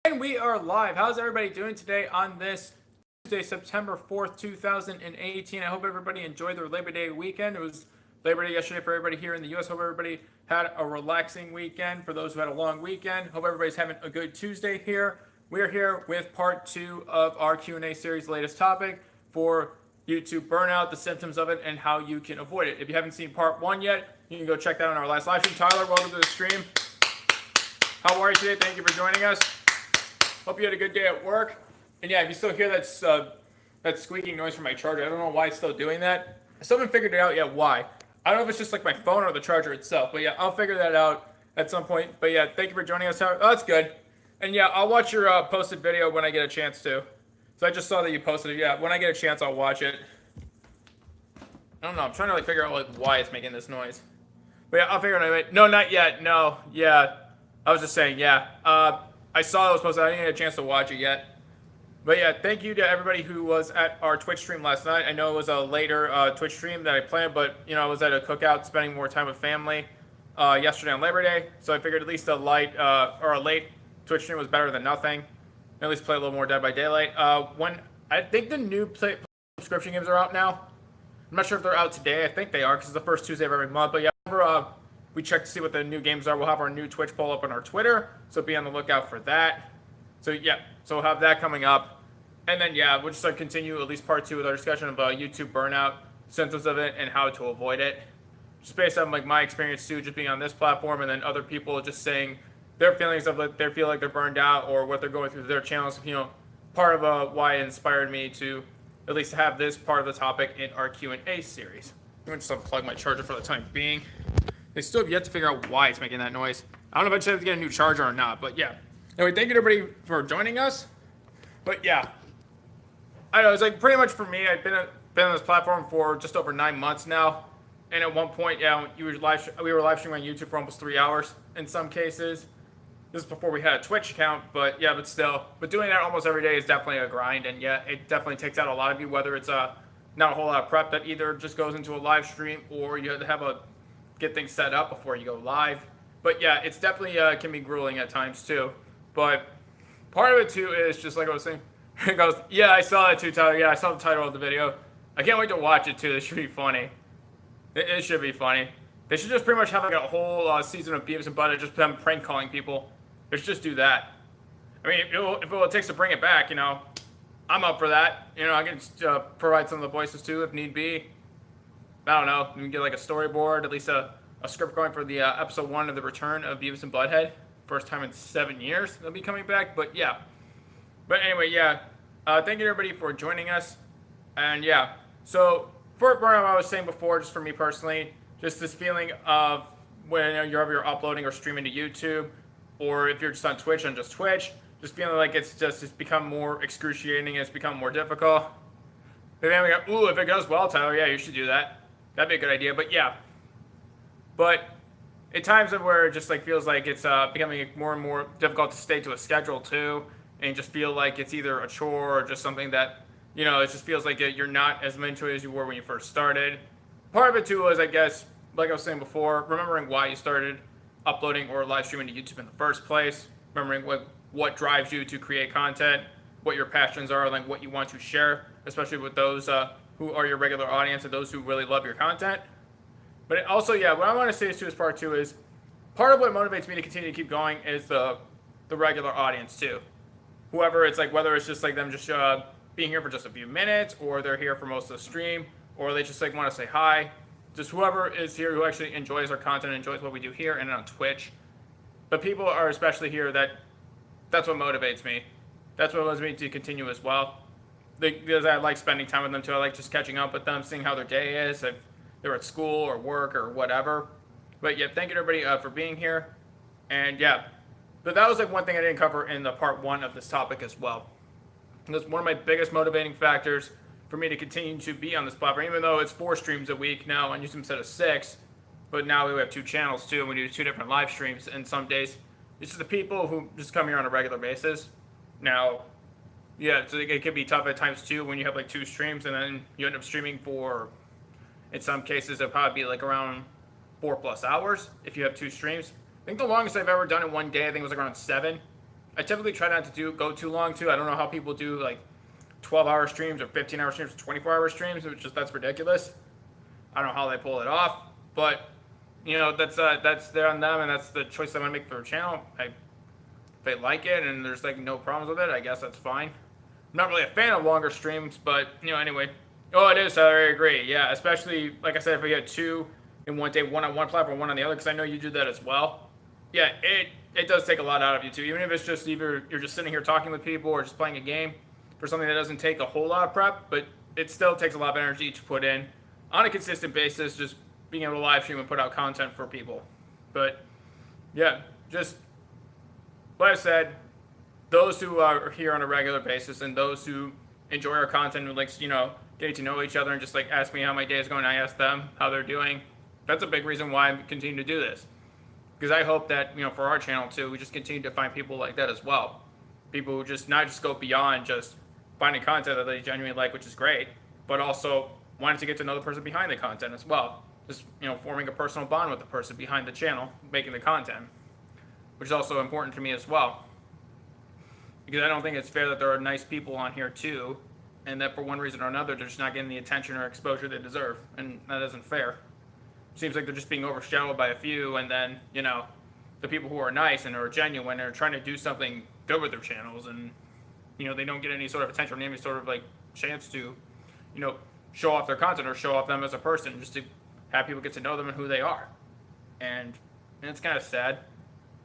And we are live. How's everybody doing today on this Tuesday, September 4th, 2018? I hope everybody enjoyed their Labor Day weekend. It was Labor Day yesterday for everybody here in the U.S. Hope everybody had a relaxing weekend. For those who had a long weekend, hope everybody's having a good Tuesday here. We're here with part 2 of our Q&A series, latest topic for YouTube burnout, the symptoms of it, and how you can avoid it. If you haven't seen part 1 yet, you can go check that out on our last live stream. Tyler, welcome to the stream. How are you today? Thank you for joining us. Hope you had a good day at work. And yeah, if you still hear that squeaking noise from my charger, I don't know why it's still doing that. I still haven't figured it out yet why. I don't know if it's just like my phone or the charger itself. But yeah, I'll figure that out at some point. But yeah, thank you for joining us. Oh, that's good. And yeah, I'll watch your posted video when I get a chance to. So I just saw that you posted it. Yeah, when I get a chance, I'll watch it. I don't know. I'm trying to figure out why it's making this noise. But yeah, I'll figure it out. No, not yet. No. Yeah. I was just saying, yeah. I saw it was posted. I didn't get a chance to watch it yet. But yeah, thank you to everybody who was at our Twitch stream last night. I know it was a later Twitch stream that I planned, but I was at a cookout spending more time with family yesterday on Labor Day. So I figured at least a late Twitch stream was better than nothing. At least play a little more Dead by Daylight. When I think the new subscription games are out now. I'm not sure if they're out today. I think they are because it's the first Tuesday of every month. But yeah, whenever we check to see what the new games are, we'll have our new Twitch poll up on our Twitter. So be on the lookout for that. So yeah, so we'll have that coming up. And then yeah, we'll just continue at least part 2 with our discussion of YouTube burnout, symptoms of it, and how to avoid it. Just based on my experience too, just being on this platform, and then other people just saying their feelings of they feel like they're burned out or what they're going through their channels. Part of why it inspired me to at least have this part of the topic in our Q&A series. I'm going to just unplug my charger for the time being. They still have yet to figure out why it's making that noise. I don't know if I have to get a new charger or not, but yeah. Anyway, thank you to everybody for joining us. But yeah, I know it's pretty much for me. I've been on this platform for just over 9 months now, and at one point, yeah, we were live streaming on YouTube for almost 3 hours in some cases. This is before we had a Twitch account, but yeah, but doing that almost every day is definitely a grind, and yeah, it definitely takes out a lot of you. Whether it's not a whole lot of prep that either just goes into a live stream, or you have to get things set up before you go live. But yeah, it's definitely can be grueling at times too. But part of it too is just like I was saying. It goes, yeah, I saw that too, Tyler. Yeah, I saw the title of the video. I can't wait to watch it too. This should be funny. It should be funny. They should just pretty much have a whole season of Beavis and Butthead just them prank calling people. They should just do that. I mean, if it takes to bring it back, I'm up for that. I can provide some of the voices too if need be. I don't know. We can get a storyboard, at least a script going for the episode 1 of the return of Beavis and Butthead. First time in 7 years they'll be coming back. But yeah. But anyway, yeah. Thank you everybody for joining us. And yeah. So for burnout, I was saying before, just for me personally, just this feeling of when you're uploading or streaming to YouTube, or if you're just on Twitch and just Twitch, just feeling like it's become more excruciating and it's become more difficult. But then we go, ooh, if it goes well, Tyler, yeah, you should do that. That'd be a good idea. But yeah. But at times where it just feels like it's becoming more and more difficult to stay to a schedule too, and just feel like it's either a chore or just something that it just feels like you're not as into it as you were when you first started. Part of it too was, I guess, like I was saying before, remembering why you started uploading or live streaming to YouTube in the first place, remembering what drives you to create content, what your passions are, what you want to share, especially with those who are your regular audience and those who really love your content. But also, yeah, what I want to say to as part 2 is part of what motivates me to continue to keep going is the regular audience too. Whoever it's whether it's just them just being here for just a few minutes, or they're here for most of the stream, or they just want to say hi. Just whoever is here who actually enjoys our content, enjoys what we do here and on Twitch. But people are especially here that's what motivates me. That's what motivates me to continue as well. Because I like spending time with them too. I like just catching up with them, seeing how their day is, if they're at school or work or whatever. But yeah, thank you to everybody for being here. And yeah, but that was one thing I didn't cover in the part 1 of this topic as well. And that's one of my biggest motivating factors for me to continue to be on this platform, even though it's 4 streams a week now on YouTube instead of 6. But now we have 2 channels too, and we do 2 different live streams. And some days, it's just the people who just come here on a regular basis. Now, yeah, so it can be tough at times too when you have 2 streams, and then you end up streaming for, in some cases, it'll probably be around 4+ hours if you have 2 streams. I think the longest I've ever done in one day, I think it was around 7. I typically try not to go too long too. I don't know how people do like 12-hour streams or 15-hour streams, 24-hour streams. It's just that's ridiculous. I don't know how they pull it off, but that's there on them, and that's the choice I'm gonna make for their channel. If they like it and there's like no problems with it, I guess that's fine. I'm not really a fan of longer streams, but anyway. Oh, it is. I agree. Yeah, especially like I said, if we get 2 in one day, one on one platform, one on the other, because I know you do that as well. Yeah, it does take a lot out of you too. Even if it's just either you're just sitting here talking with people or just playing a game for something that doesn't take a whole lot of prep, but it still takes a lot of energy to put in on a consistent basis, just being able to live stream and put out content for people. But yeah, just like I said, those who are here on a regular basis and those who enjoy our content and like getting to know each other and just like ask me how my day is going, I ask them how they're doing. That's a big reason why I'm continuing to do this, because I hope that for our channel too, we just continue to find people like that as well. People who just not just go beyond just finding content that they genuinely like, which is great, but also wanting to get to know the person behind the content as well. Just forming a personal bond with the person behind the channel, making the content, which is also important to me as well. Because I don't think it's fair that there are nice people on here too, and that for one reason or another, they're just not getting the attention or exposure they deserve, and that isn't fair. It seems like they're just being overshadowed by a few, and then, the people who are nice and are genuine and are trying to do something good with their channels, and, they don't get any sort of attention or any sort of, like, chance to, show off their content or show off them as a person, just to have people get to know them and who they are. And it's kind of sad.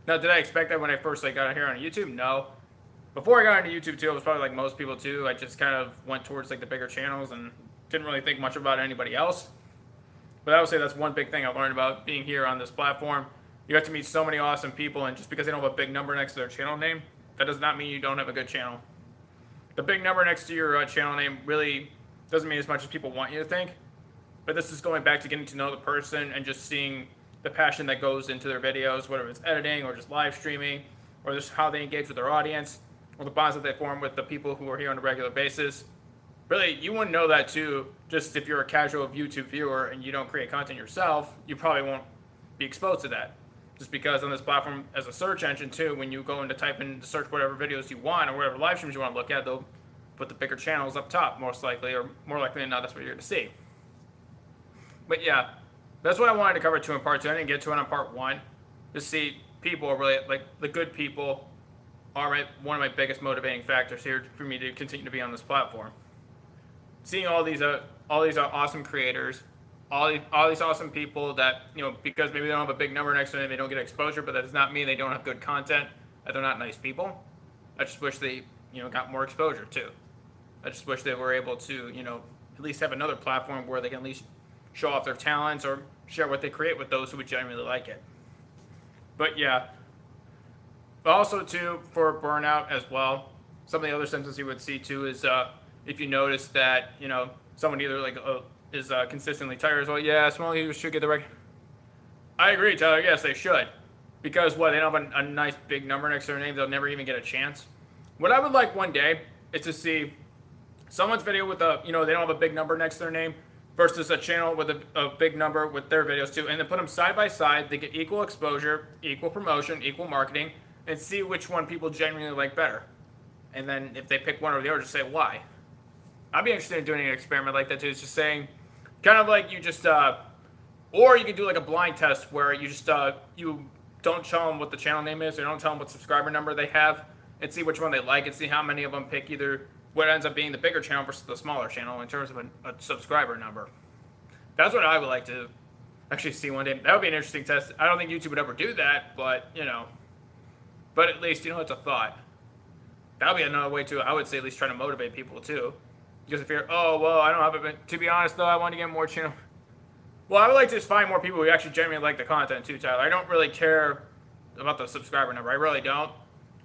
Now, did I expect that when I first, got here on YouTube? No. Before I got into YouTube too, I was probably like most people too. I just kind of went towards the bigger channels and didn't really think much about anybody else. But I would say that's one big thing I learned about being here on this platform. You got to meet so many awesome people, and just because they don't have a big number next to their channel name, that does not mean you don't have a good channel. The big number next to your channel name really doesn't mean as much as people want you to think. But this is going back to getting to know the person and just seeing the passion that goes into their videos, whether it's editing or just live streaming, or just how they engage with their audience, or the bonds that they form with the people who are here on a regular basis. Really, you wouldn't know that too, just if you're a casual YouTube viewer and you don't create content yourself, you probably won't be exposed to that. Just because on this platform, as a search engine too, when you go in to type in to search whatever videos you want or whatever live streams you want to look at, they'll put the bigger channels up top, most likely, or more likely than not, that's what you're going to see. But yeah, that's what I wanted to cover too in part 2. I didn't get to it on part 1. To see people really, the good people are one of my biggest motivating factors here for me to continue to be on this platform. Seeing all these awesome creators, all these awesome people that because maybe they don't have a big number next to them, they don't get exposure, but that does not mean they don't have good content, that they're not nice people. I just wish they got more exposure too. I just wish they were able to at least have another platform where they can at least show off their talents or share what they create with those who would genuinely like it. But yeah. But also too, for Burnout as well, some of the other symptoms you would see too is if you notice that someone either is consistently tired as well. Yeah, small users should get the record. I agree, Tyler. Yes, they should, because they don't have a nice big number next to their name. They'll never even get a chance. What I would like one day is to see someone's video with they don't have a big number next to their name versus a channel with a big number with their videos too, and then put them side by side. They get equal exposure, equal promotion, equal marketing, and see which one people genuinely like better. And then if they pick one or the other, just say why. I'd be interested in doing an experiment like that too. It's just saying, kind of like you just, or you can do like a blind test where you just, you don't tell them what the channel name is, or don't tell them what subscriber number they have, and see which one they like, and see how many of them pick either what ends up being the bigger channel versus the smaller channel in terms of a subscriber number. That's what I would like to actually see one day. That would be an interesting test. I don't think YouTube would ever do that, but but at least it's a thought. That would be another way to, I would say, at least try to motivate people too. Because if you're, oh well, I don't have it. To be honest though, I want to get more channel. Well, I would like to just find more people who actually genuinely like the content too, Tyler. I don't really care about the subscriber number. I really don't.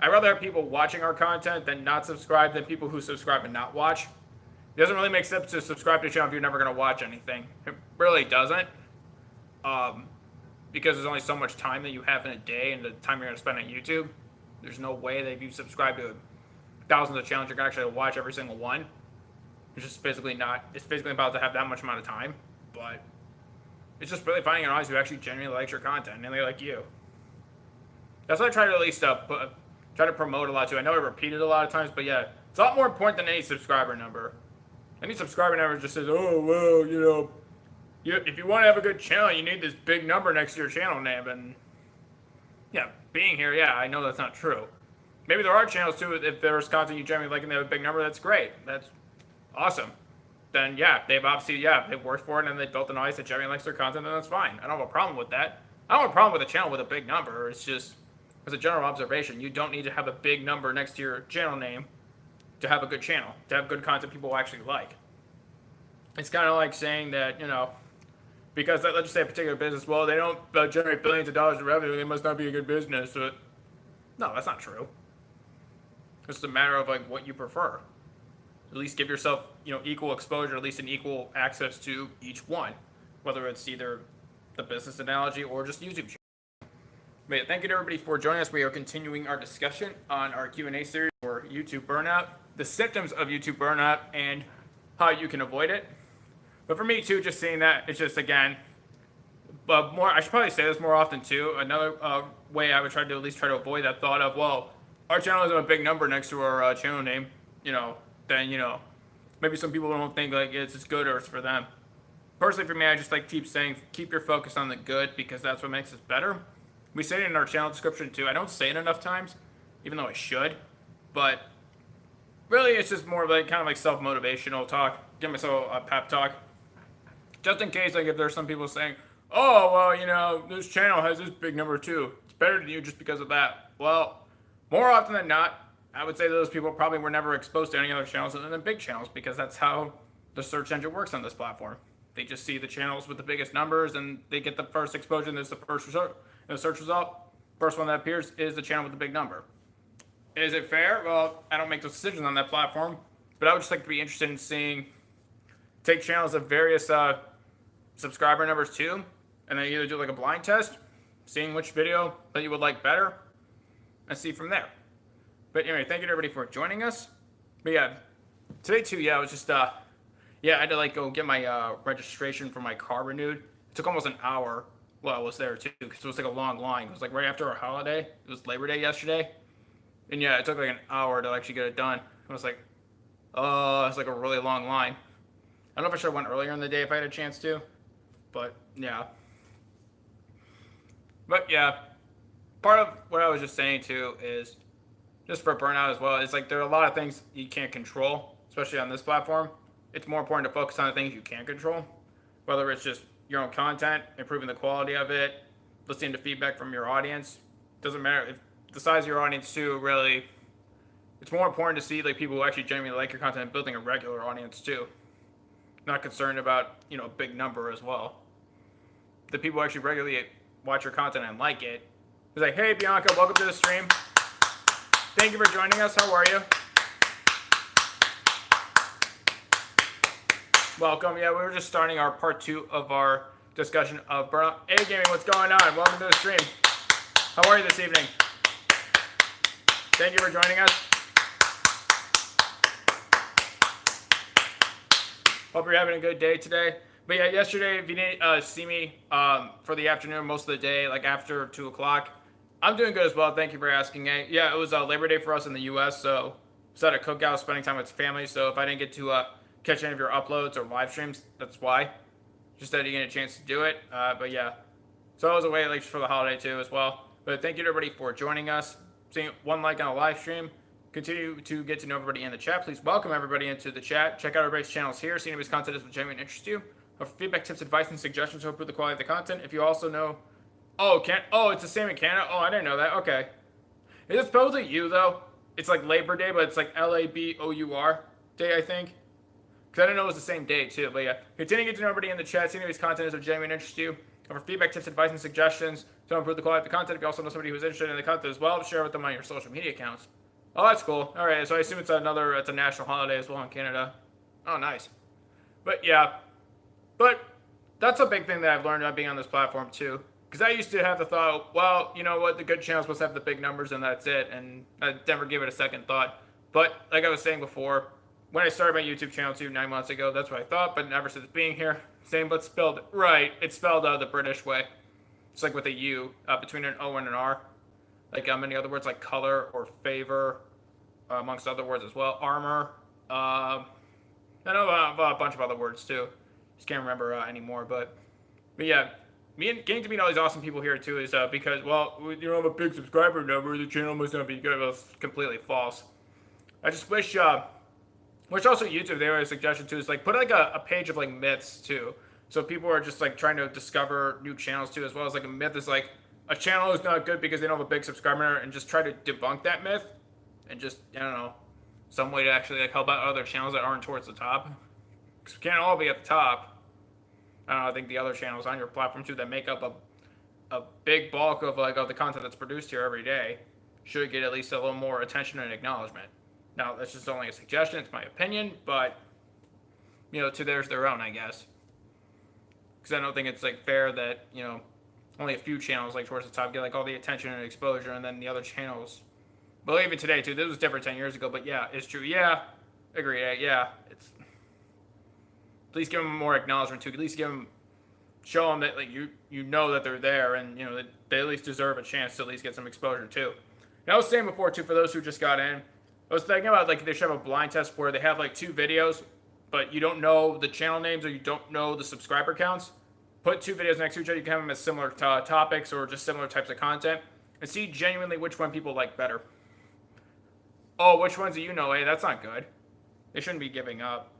I'd rather have people watching our content than not subscribe than people who subscribe and not watch. It doesn't really make sense to subscribe to a channel if you're never going to watch anything. It really doesn't. Because there's only so much time that you have in a day and the time you're going to spend on YouTube. There's no way that if you subscribe to thousands of channels, you're going to actually watch every single one. It's just basically not. It's basically about to have that much amount of time. But it's just really finding an audience who actually genuinely likes your content and they like you. That's what I try to at least try to promote a lot too. I know I repeat it a lot of times, but yeah, it's a lot more important than any subscriber number. Any subscriber number just says, oh, well, if you want to have a good channel, you need this big number next to your channel name. And yeah, being here, yeah, I know that's not true. Maybe there are channels too, if there's content you generally like and they have a big number, that's great. That's awesome. Then yeah, they've worked for it and they built an audience that generally likes their content, then that's fine. I don't have a problem with that. I don't have a problem with a channel with a big number. It's just, as a general observation, you don't need to have a big number next to your channel name to have a good channel, to have good content people will actually like. It's kind of like saying that, because let's just say a particular business, well, they don't generate billions of dollars in revenue, they must not be a good business. So, no, that's not true. It's just a matter of like what you prefer. At least give yourself, equal exposure, at least an equal access to each one, whether it's either the business analogy or just YouTube channel. But yeah, thank you to everybody for joining us. We are continuing our discussion on our Q&A series for YouTube burnout, the symptoms of YouTube burnout, and how you can avoid it. But for me too, just seeing that, it's just again, I should probably say this more often too. Another way I would try to at least try to avoid that thought of, well, our channel isn't a big number next to our channel name, then maybe some people don't think like it's as good or it's for them. Personally, for me, I just keep saying, keep your focus on the good because that's what makes us better. We say it in our channel description too. I don't say it enough times, even though I should. But really, it's just more of kind of self-motivational talk. Give myself a pep talk. Just in case, if there's some people saying, oh, well, this channel has this big number too. It's better than you just because of that. Well, more often than not, I would say those people probably were never exposed to any other channels other than big channels because that's how the search engine works on this platform. They just see the channels with the biggest numbers and they get the first exposure and there's the first result. In the search result, first one that appears is the channel with the big number. Is it fair? Well, I don't make those decisions on that platform, but I would just like to be interested in take channels of various subscriber numbers too, and then either do a blind test, seeing which video that you would like better, and see from there. But anyway, thank you to everybody for joining us. But yeah, today too, I was just, I had to go get my registration for my car renewed. It took almost an hour while I was there too, because it was a long line. It was right after our holiday. It was Labor Day yesterday. And yeah, it took an hour to actually get it done. It was it's a really long line. I don't know if I should have went earlier in the day if I had a chance to, but yeah. But yeah, part of what I was just saying too is just for burnout as well. It's there are a lot of things you can't control, especially on this platform. It's more important to focus on the things you can control, whether it's just your own content, improving the quality of it, listening to feedback from your audience. Doesn't matter if the size of your audience too. Really, it's more important to see people who actually genuinely like your content and building a regular audience too. Not concerned about a big number as well. The people who actually regularly watch your content and like it. It's hey Bianca, welcome to the stream. Thank you for joining us. How are you? Welcome. Yeah, we were just starting our part 2 of our discussion of burnout. Hey Gaming, what's going on? Welcome to the stream. How are you this evening? Thank you for joining us. Hope you're having a good day today. But yeah, yesterday, if you didn't see me for the afternoon, most of the day, after 2 o'clock, I'm doing good as well. Thank you for asking. Yeah, it was Labor Day for us in the U.S., so I was at a cookout, spending time with family. So if I didn't get to catch any of your uploads or live streams, that's why. Just that you get a chance to do it. But yeah, so I was away for the holiday too as well. But thank you to everybody for joining us. Seeing one like on a live stream. Continue to get to know everybody in the chat. Please welcome everybody into the chat. Check out everybody's channels here. See anybody's content is genuine interest you. For feedback, tips, advice, and suggestions to improve the quality of the content. If you also know, it's the same in Canada. Oh, I didn't know that. Okay, is it spelled with a U though? It's Labor Day, but it's Labour Day, I think. Because I didn't know it was the same day too. But yeah, continue to get to know everybody in the chat. See anybody's content is of genuine interest to you. For feedback, tips, advice, and suggestions to improve the quality of the content. If you also know somebody who's interested in the content as well, share with them on your social media accounts. Oh, that's cool. All right, so I assume it's a national holiday as well in Canada. Oh, nice. But yeah, that's a big thing that I've learned about being on this platform too. Because I used to have the thought, well, you know what, the good channels must have the big numbers and that's it. And I never give it a second thought. But like I was saying before, when I started my YouTube channel 9 months ago, that's what I thought. But ever since being here, same but spelled right. It's spelled the British way. It's with a U between an O and an R. like many other words like color or favor, amongst other words as well. Armor. I know a bunch of other words too. Just can't remember anymore. But yeah, getting to meet all these awesome people here too is because, well, you don't have a big subscriber number, the channel must not be good. Well, it's completely false. I just wish also YouTube, they have a suggestion too, is like put like a page of like myths too. So people are just like trying to discover new channels too, as well as like a myth is like a channel is not good because they don't have a big subscriber number, and just try to debunk that myth, and just, I don't know, some way to actually like help out other channels that aren't towards the top. Because we can't all be at the top. I don't know, I think the other channels on your platform too that make up a big bulk of like of the content that's produced here every day should get at least a little more attention and acknowledgement. Now, that's just only a suggestion, it's my opinion, but, to theirs their own, I guess. Because I don't think it's, like, fair that, only a few channels, like, towards the top get, like, all the attention and exposure, and then the other channels. Well, even today, too, this was different 10 years ago, but yeah, it's true. Yeah, agree, yeah, it's... At least give them more acknowledgement, too. At least show them that, like, you know that they're there, and, that they at least deserve a chance to at least get some exposure, too. And I was saying before, too, for those who just got in, I was thinking about, like, they should have a blind test where they have, like, 2 videos, but you don't know the channel names or you don't know the subscriber counts. Put 2 videos next to each other. You can have them as similar topics or just similar types of content, and see genuinely which one people like better. Oh, which ones do you know? Hey, that's not good. They shouldn't be giving up.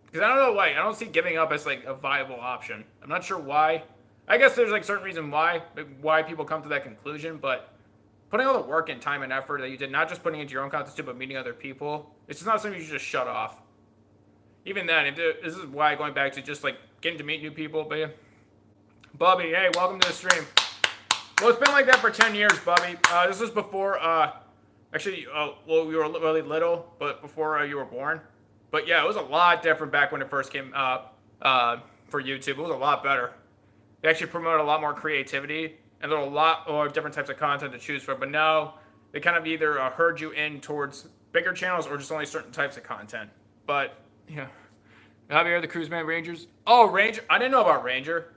Because I don't know why. I don't see giving up as, like, a viable option. I'm not sure why. I guess there's, like, certain reason why people come to that conclusion, but... Putting all the work and time and effort that you did, not just putting into your own content, but meeting other people, it's just not something you should just shut off. Even then, this is why going back to just like getting to meet new people. But yeah. Bubby, hey, welcome to the stream. Well, it's been like that for 10 years, Bubby. This was before, actually, well, we were really little, but before you were born. But yeah, it was a lot different back when it first came for YouTube. It was a lot better. They actually promoted a lot more creativity. And there are a lot of different types of content to choose from. But now, they kind of either herd you in towards bigger channels or just only certain types of content. But, yeah. Javier, the Cruiseman Rangers. Oh, Ranger. I didn't know about Ranger.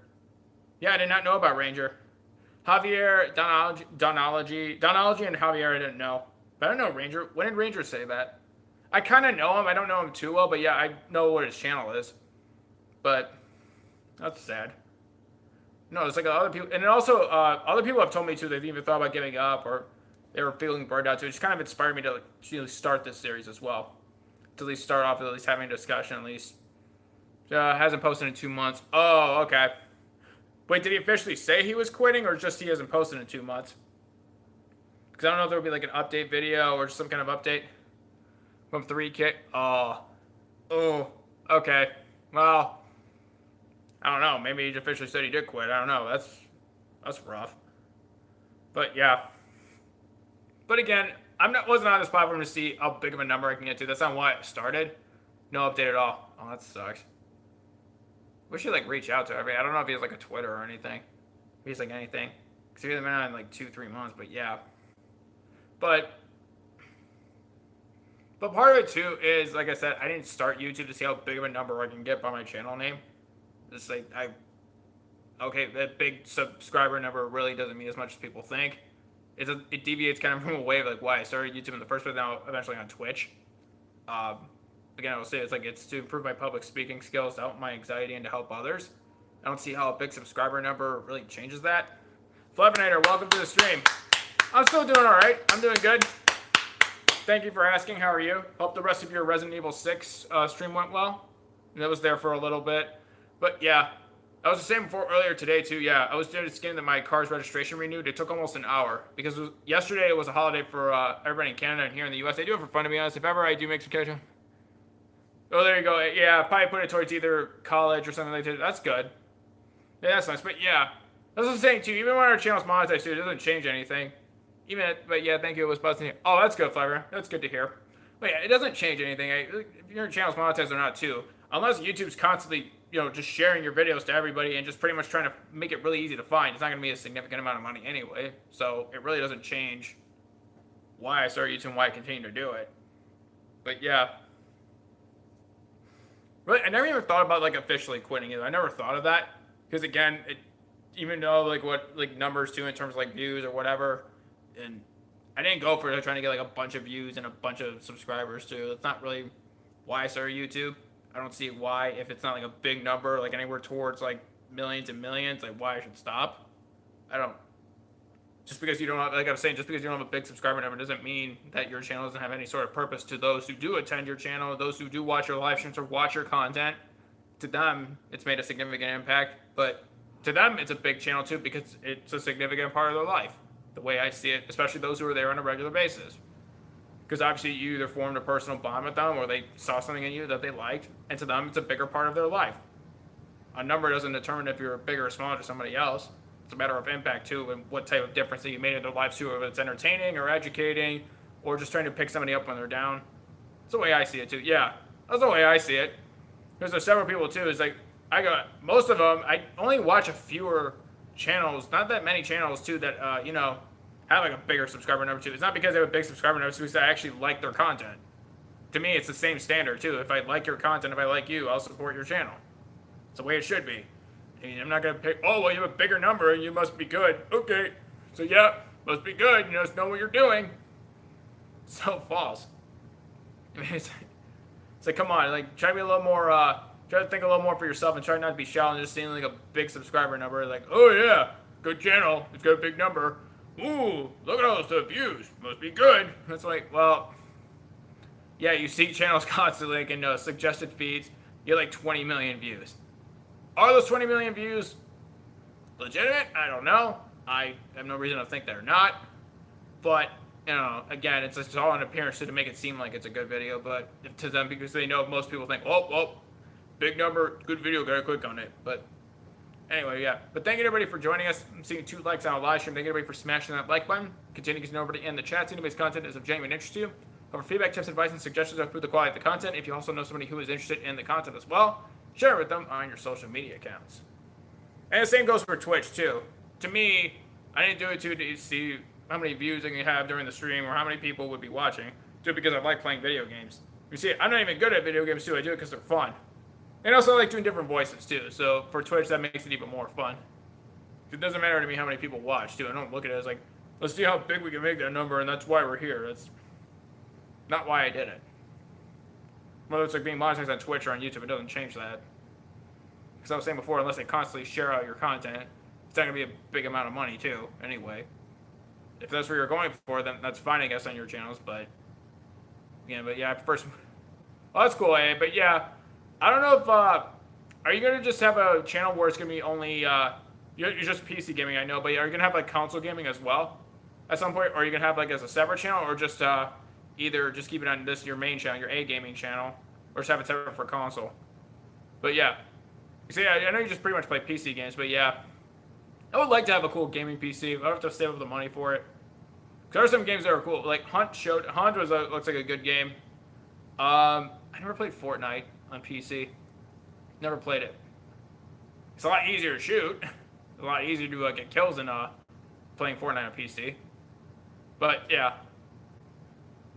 Yeah, I did not know about Ranger. Javier, Donology, and Javier I didn't know. But I don't know Ranger. When did Ranger say that? I kind of know him. I don't know him too well. But, yeah, I know what his channel is. But, that's sad. No, it's like other people, and then also other people have told me too. They've even thought about giving up, or they were feeling burned out too. It just kind of inspired me to like, start this series as well. To at least start off with at least having a discussion. At least hasn't posted in 2 months. Oh, okay. Wait, did he officially say he was quitting, or just he hasn't posted in 2 months? Because I don't know if there will be like an update video or some kind of update from 3K. Oh, okay. Well. I don't know. Maybe he officially said he did quit. I don't know. That's rough. But yeah. But again, wasn't on this platform to see how big of a number I can get to. That's not why I started. No update at all. Oh, that sucks. Wish he'd like reach out to everybody. I don't know if he has like a Twitter or anything. If he's like anything. Because he hasn't been on in like 2-3 months. But yeah. But part of it too is, like I said, I didn't start YouTube to see how big of a number I can get by my channel name. It's like, okay, that big subscriber number really doesn't mean as much as people think. It deviates kind of from a way of like why I started YouTube in the first place, now eventually on Twitch. Again, I will say it's to improve my public speaking skills, to help my anxiety, and to help others. I don't see how a big subscriber number really changes that. Flevinator, welcome to the stream. I'm still doing all right. I'm doing good. Thank you for asking. How are you? Hope the rest of your Resident Evil 6 stream went well. And it was there for a little bit. But yeah, I was the same before earlier today too. Yeah, I was just getting my car's registration renewed. It took almost an hour because yesterday it was a holiday for everybody in Canada and here in the U.S. They do it for fun, to be honest. If ever I do make some cash. Oh, there you go. Yeah, probably put it towards either college or something like that. That's good. Yeah, that's nice. But yeah, that's what I'm saying too. Even when our channel's monetized too, it doesn't change anything. But yeah, thank you. It was buzzing. Oh, that's good, Flavor. That's good to hear. But yeah, it doesn't change anything. If your channel's monetized or not too, unless YouTube's constantly, just sharing your videos to everybody and just pretty much trying to make it really easy to find. It's not going to be a significant amount of money anyway. So it really doesn't change why I started YouTube and why I continue to do it. But yeah. Really, I never even thought about like officially quitting it. I never thought of that. Because again, even though like what like numbers too in terms of like views or whatever, And I didn't go for trying to get like a bunch of views and a bunch of subscribers too. That's not really why I started YouTube. I don't see why, if it's not like a big number, like anywhere towards like millions and millions, like why I should stop. I don't. Just because you don't have, like I was saying, just because you don't have a big subscriber number doesn't mean that your channel doesn't have any sort of purpose to those who do attend your channel, those who do watch your live streams or watch your content. To them, it's made a significant impact, but to them, it's a big channel too because it's a significant part of their life. The way I see it, especially those who are there on a regular basis. Because obviously you either formed a personal bond with them or they saw something in you that they liked, and to them, it's a bigger part of their life. A number doesn't determine if you're bigger or smaller to somebody else. It's a matter of impact too, and what type of difference that you made in their lives too, whether it's entertaining or educating or just trying to pick somebody up when they're down. That's the way I see it too. Yeah, that's the way I see it. Because there's several people too. It's like I got most of them. I only watch a fewer channels, not that many channels too that have like a bigger subscriber number too. It's not because they have a big subscriber number, it's because I actually like their content. To me, it's the same standard too. If I like your content, if I like you, I'll support your channel. It's the way it should be. I mean, I'm not gonna pick. Oh well, you have a bigger number and you must be good. Okay, so yeah, must be good. You just know what you're doing. So false. I mean, it's like come on, like try to be a little more. Try to think a little more for yourself and try not to be shallow and just seeing like a big subscriber number. Like, oh yeah, good channel. It's got a big number. Ooh, look at all those views. Must be good. It's like, well, yeah, you see channels constantly like in suggested feeds. You get like 20 million views. Are those 20 million views legitimate? I don't know. I have no reason to think they're not. But, again, it's just all an appearance to make it seem like it's a good video. But to them, because they know most people think, oh, well, big number, good video, gotta click on it. But anyway, yeah. But thank you everybody for joining us. I'm seeing 2 likes on a live stream. Thank you everybody for smashing that like button. Continue to get everybody in the chat. See anybody's content is of genuine interest to you. However, feedback, tips, advice, and suggestions to improve the quality of the content. If you also know somebody who is interested in the content as well, share it with them on your social media accounts. And the same goes for Twitch too. To me, I didn't do it to see how many views I can have during the stream or how many people would be watching. Do it because I like playing video games. You see, I'm not even good at video games too. I do it because they're fun. And also I like doing different voices too. So for Twitch, that makes it even more fun. It doesn't matter to me how many people watch too. I don't look at it as like, let's see how big we can make that number and that's why we're here. That's not why I did it. Whether it's like being monetized on Twitch or on YouTube, it doesn't change that. Because I was saying before, unless they constantly share out your content, it's not going to be a big amount of money too, anyway. If that's what you're going for, then that's fine, I guess, on your channels, but... I prefer some... Well, that's cool, eh? But yeah, I don't know if, are you going to just have a channel where it's going to be only, you're just PC gaming, I know, but are you going to have, like, console gaming as well? At some point, or are you going to have, like, as a separate channel, or just, either just keep it on this, your main channel, your A gaming channel, or just have it separate for console? But yeah. See, I know you just pretty much play PC games, but yeah. I would like to have a cool gaming PC. I don't have to save up the money for it. Because there are some games that are cool. Like Hunt was looks like a good game. I never played Fortnite on PC. Never played it. It's a lot easier to shoot. A lot easier to get kills than playing Fortnite on PC. But yeah.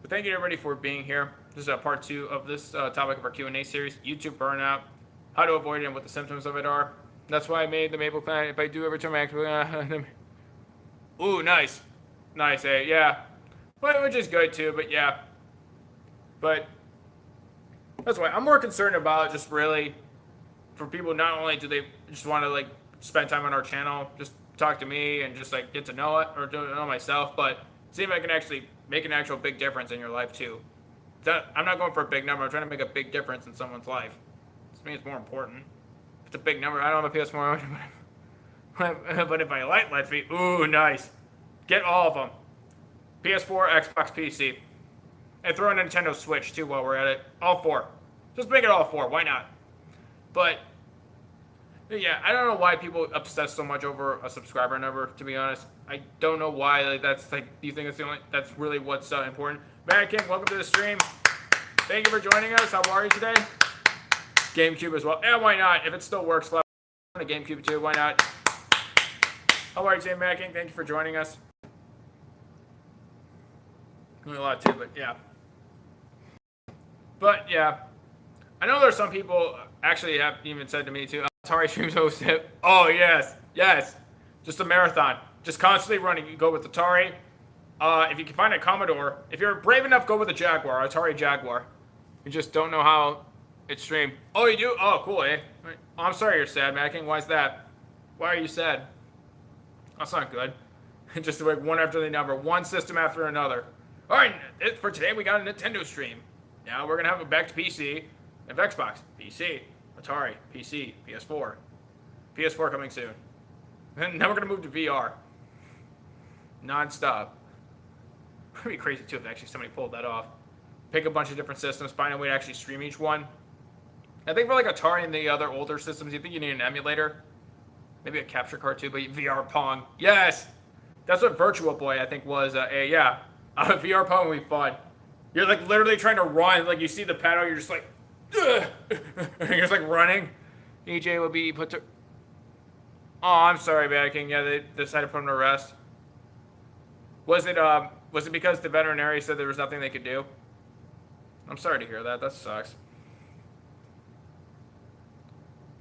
But thank you everybody for being here. This is part 2 of this topic of our Q&A series, YouTube burnout, how to avoid it and what the symptoms of it are. That's why I made the Maple Planet. If I do every time I actually... Ooh, nice. Nice, eh? Yeah. But which is good too, but yeah. But that's why I'm more concerned about just really for people, not only do they just want to like spend time on our channel, just talk to me and just like get to know it or to know myself, but see if I can actually make an actual big difference in your life too. I'm not going for a big number. I'm trying to make a big difference in someone's life. To me, it's more important. If it's a big number, I don't have a PS4, but if I like Let's Be, ooh, nice. Get all of them. PS4, Xbox, PC. And throw in a Nintendo Switch too while we're at it. All 4. Just make it all 4. Why not? But yeah, I don't know why people obsess so much over a subscriber number, to be honest. I don't know why. Like, that's like, do you think that's really what's important? Mad King, welcome to the stream. Thank you for joining us. How are you today? GameCube as well. Yeah, why not? If it still works, on a GameCube too. Why not? How are you today, Mad King? Thank you for joining us. A lot too, but yeah. But yeah, I know there's some people actually have even said to me too, Atari streams hosted. Oh yes, yes. Just a marathon. Just constantly running. You go with Atari, If you can find a Commodore, if you're brave enough, go with a Jaguar, Atari Jaguar. You just don't know how it's streamed. Oh, you do? Oh, cool, eh? Oh, I'm sorry you're sad, Macking. Why's that? Why are you sad? That's not good. Just like one after the number, one system after another. All right, for today we got a Nintendo stream. Now we're gonna have a back to PC, and Xbox, PC, Atari, PC, PS4, PS4 coming soon. And now we're gonna move to VR, non-stop. It'd be crazy too if actually somebody pulled that off. Pick a bunch of different systems, find a way to actually stream each one. I think for like Atari and the other older systems, you think you need an emulator, maybe a capture card too, but VR Pong, yes, that's what Virtua Boy I think was. Yeah, VR Pong would be fun. You're like literally trying to run, like you see the paddle, you're just like, ugh! You're just like running. EJ will be put to. Oh, I'm sorry, Backing. Yeah, they decided to put him to rest. Was it because the veterinarian said there was nothing they could do? I'm sorry to hear that. That sucks.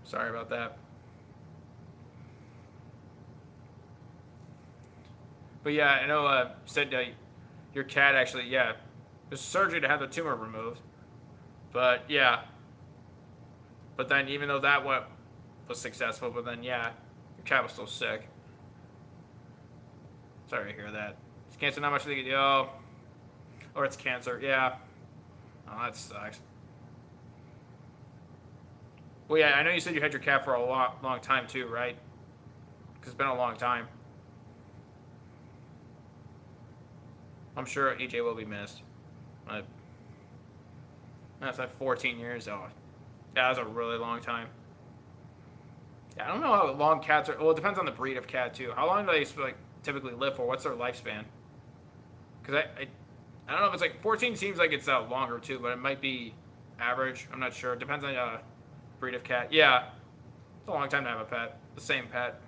Sorry about that. But yeah, I know you said your cat actually, yeah, there's surgery to have the tumor removed. But yeah. But then even though that was successful, but then yeah, your cat was still sick. Sorry to hear that. It's cancer, not much they could do. Oh, or it's cancer, yeah. Oh, that sucks. Well, yeah, I know you said you had your cat for a long time too, right? Because it's been a long time. I'm sure EJ will be missed. That's like 14 years. Oh, yeah, that was a really long time. Yeah, I don't know how long cats are. Well, it depends on the breed of cat too. How long do they like typically live for? What's their lifespan? Because I don't know if it's like 14 seems like it's longer too, but it might be average. I'm not sure. It depends on breed of cat. Yeah, it's a long time to have a pet. The same pet.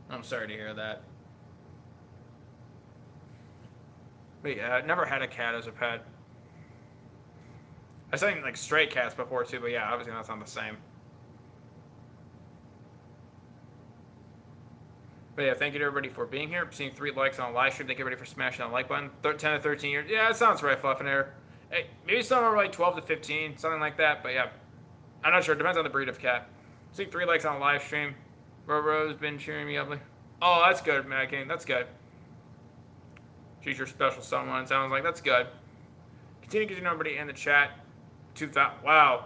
I'm sorry to hear that. But yeah, I never had a cat as a pet. I've seen like stray cats before too, but yeah, obviously that's not the same. But yeah, thank you to everybody for being here. Seeing 3 likes on a live stream. Thank you everybody for smashing that like button. 10 to 13 years. Yeah, that sounds right, Fluff and Air. Hey, maybe some are like 12 to 15, something like that. But yeah, I'm not sure. It depends on the breed of cat. Seeing 3 likes on a live stream. Robo's been cheering me up. Oh, that's good, Mad King. That's good. She's your special someone. Sounds like that's good. Continue to get nobody in the chat. 2,000. Wow.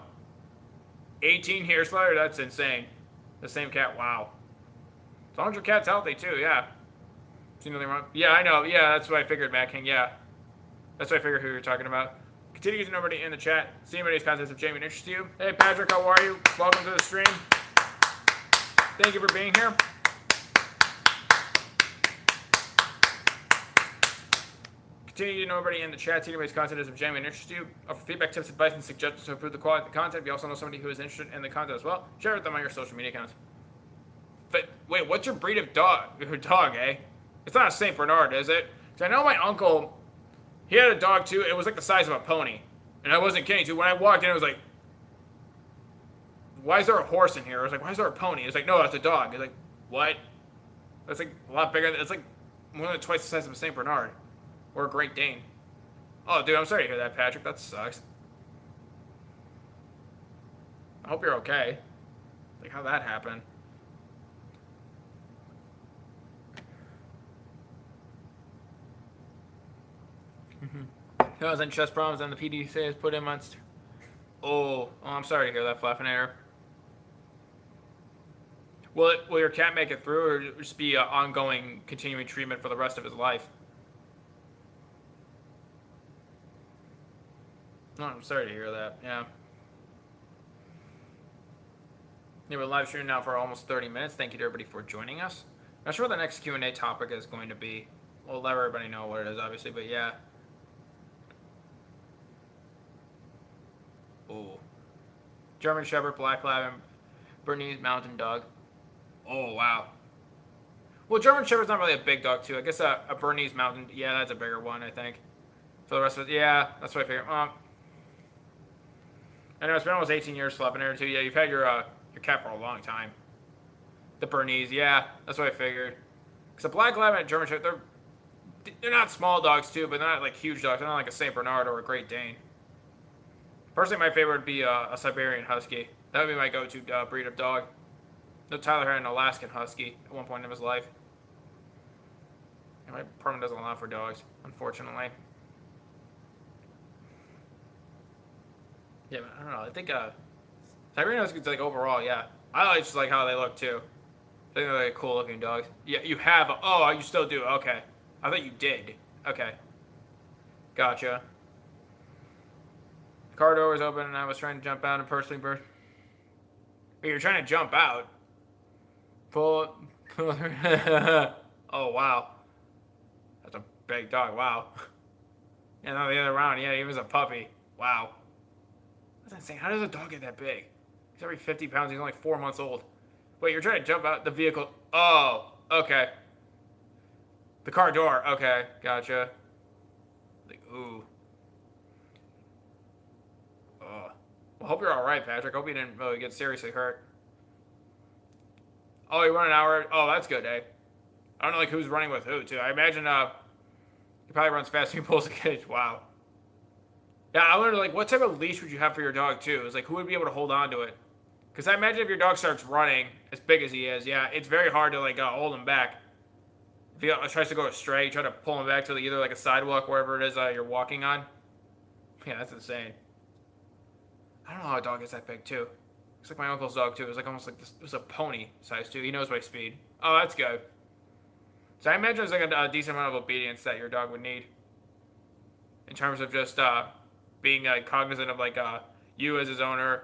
18 here, Slayer. That's insane. The same cat. Wow. As long as your cat's healthy too, yeah. See nothing wrong? Yeah, I know. Yeah, that's what I figured, Matt King. Yeah. That's what I figured who you're talking about. Continue to get nobody in the chat. See anybody's contents if Jamie interests you. Hey, Patrick, how are you? Welcome to the stream. Thank you for being here. Continue to get nobody in the chat. See anybody's content if Jamie interests you. Offer feedback, tips, advice, and suggestions to improve the quality of the content. If you also know somebody who is interested in the content as well, share with them on your social media accounts. But wait, what's your breed of dog? Your dog, eh? It's not a Saint Bernard, is it? Because I know my uncle, he had a dog too. It was like the size of a pony, and I wasn't kidding. So when I walked in, it was like, "Why is there a horse in here?" I was like, "Why is there a pony?" It's like, "No, that's a dog." It's like, "What?" That's like a lot bigger. It's like more than twice the size of a Saint Bernard or a Great Dane. Oh, dude, I'm sorry to hear that, Patrick. That sucks. I hope you're okay. Like, how'd that happen? He was in chest problems and the PD says put him on. Oh, I'm sorry to hear that, Flapping Air. Will your cat make it through, or just be ongoing, continuing treatment for the rest of his life? No, I'm sorry to hear that. Yeah. Yeah, we're live streaming now for almost 30 minutes. Thank you to everybody for joining us. Not sure what the next Q&A topic is going to be. We'll let everybody know what it is, obviously, but yeah. Oh. German Shepherd, Black Lab, and Bernese Mountain Dog. Oh, wow. Well, German Shepherd's not really a big dog, too. I guess a Bernese Mountain, yeah, that's a bigger one, I think. For the rest of it, yeah, that's what I figured. I know it's been almost 18 years, Flapping Air, too. Yeah, you've had your cat for a long time. The Bernese, yeah, that's what I figured. Because a black lab and a German Shepherd, they're not small dogs too, but they're not like huge dogs. They're not like a Saint Bernard or a Great Dane. Personally, my favorite would be a Siberian Husky. That would be my go-to breed of dog. No, Tyler had an Alaskan Husky at one point in his life. And my apartment doesn't allow for dogs, unfortunately. Yeah, I don't know. I think Siberian Huskies, like, overall, yeah. I just like how they look, too. I think they're like cool-looking dogs. Yeah, you have. Oh, you still do. Okay. I thought you did. Okay. Gotcha. The car door was open, and I was trying to jump out and personally burst. But you're trying to jump out. Pull. Oh, wow. That's a big dog. Wow. And on the other round, yeah, he was a puppy. Wow. That's insane. How does a dog get that big? He's every 50 pounds. He's only 4 months old. Wait, you're trying to jump out the vehicle. Oh, okay. The car door. Okay, gotcha. Like, ooh. Well, hope you're all right, Patrick. Hope you didn't really get seriously hurt. Oh, you run an hour. Oh, that's good, eh? I don't know, like, who's running with who, too. I imagine, he probably runs fast and he pulls a cage. Wow. Yeah, I wonder, like, what type of leash would you have for your dog, too? It's like, who would be able to hold on to it? Because I imagine if your dog starts running, as big as he is, yeah, it's very hard to, like, hold him back. If he tries to go astray, you try to pull him back to either, like, a sidewalk, wherever it is you're walking on. Yeah, that's insane. I don't know how a dog gets that big, too. It's like my uncle's dog, too. It was like almost like this. It was a pony size, too. He knows my speed. Oh, that's good. So I imagine there's like a decent amount of obedience that your dog would need. In terms of just being cognizant of like you as his owner,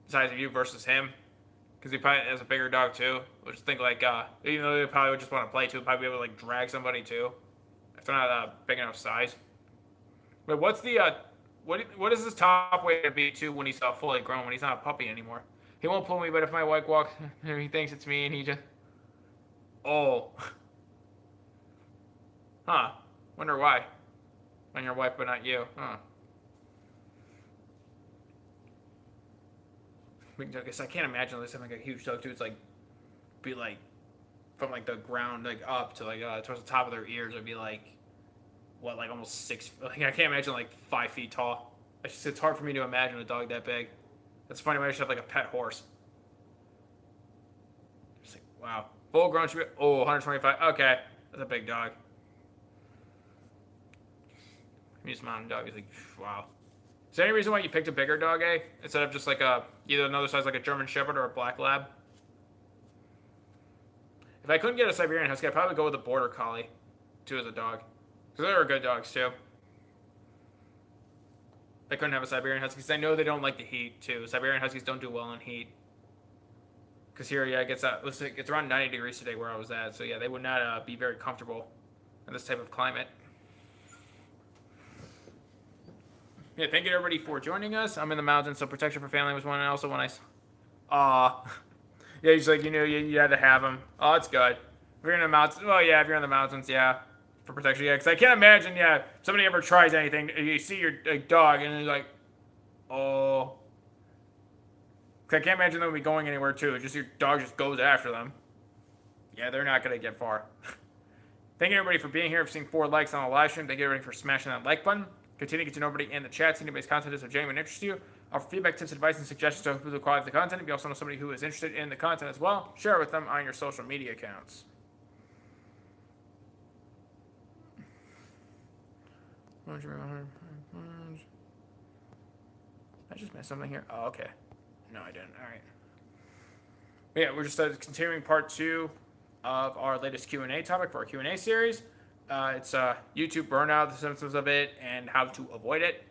size of you versus him. Because he probably has a bigger dog, too. We'll just think like, even though they probably would just want to play, too, probably be able to like drag somebody, too. If they're not big enough size. But what's the... What is his top weight to be, too, when he's fully grown, when he's not a puppy anymore? He won't pull me, but if my wife walks, he thinks it's me, and he just... Oh. Huh. Wonder why. When your wife, but not you. Huh. I guess I can't imagine this having like a huge dog, too. It's like... Be like... From, like, the ground, like, up to, like, towards the top of their ears. It'd be, like... What, like almost 6... Like, I can't imagine like 5 feet tall. It's hard for me to imagine a dog that big. That's funny when I should have like a pet horse. Just like, wow. Full grown should be... Oh, 125. Okay. That's a big dog. He's a mountain dog. He's like, wow. Is there any reason why you picked a bigger dog, eh? Instead of just like either another size like a German Shepherd or a Black Lab? If I couldn't get a Siberian Husky, I'd probably go with a Border Collie, too, as a dog. Because they're good dogs, too. I couldn't have a Siberian Husky, because I know they don't like the heat, too. Siberian Huskies don't do well in heat. Because here, yeah, it's around 90 degrees today where I was at. So, yeah, they would not be very comfortable in this type of climate. Yeah, thank you, everybody, for joining us. I'm in the mountains, so protection for family was one. And also when yeah, he's like, you had to have him. Oh, it's good. If you're in the mountains, well, yeah, if you're in the mountains, yeah. For protection, yeah, because I can't imagine, yeah, if somebody ever tries anything, you see your dog, and you're like, oh. Because I can't imagine them be going anywhere, too. Just your dog just goes after them. Yeah, they're not going to get far. Thank you, everybody, for being here. I've seen 4 likes on the live stream. Thank you, everybody, for smashing that like button. Continue to get to know everybody in the chat. See anybody's content is of genuine interest to you. Offer feedback, tips, advice, and suggestions to improve the quality of the content. If you also know somebody who is interested in the content as well, share it with them on your social media accounts. I just missed something here. Oh, okay. No, I didn't. All right. But yeah, we're just continuing part 2 of our latest Q&A topic for our Q&A series. It's YouTube burnout, the symptoms of it, and how to avoid it.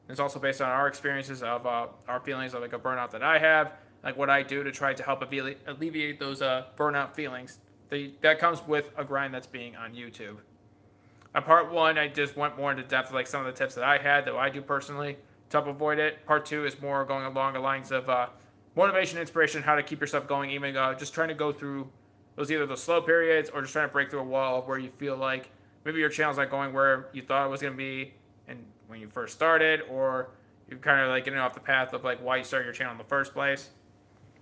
It's also based on our experiences of our feelings of like a burnout that I have, like what I do to try to help alleviate those burnout feelings. That comes with a grind that's being on YouTube. On part 1, I just went more into depth like some of the tips that I had that I do personally to help avoid it. Part 2 is more going along the lines of motivation, inspiration, how to keep yourself going, even just trying to go through either the slow periods or just trying to break through a wall of where you feel like maybe your channel's not going where you thought it was going to be and when you first started, or you're kind of like getting off the path of like why you started your channel in the first place.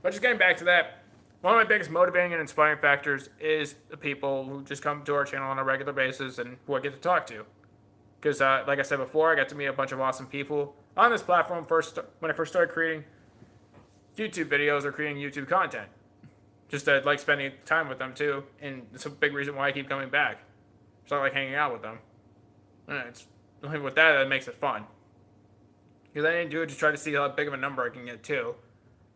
But just getting back to that, one of my biggest motivating and inspiring factors is the people who just come to our channel on a regular basis and who I get to talk to. Because, like I said before, I got to meet a bunch of awesome people on this platform when I first started creating YouTube videos or creating YouTube content. Just like spending time with them too, and it's a big reason why I keep coming back. It's not like hanging out with them. It's with that makes it fun. Because I didn't do it to try to see how big of a number I can get too.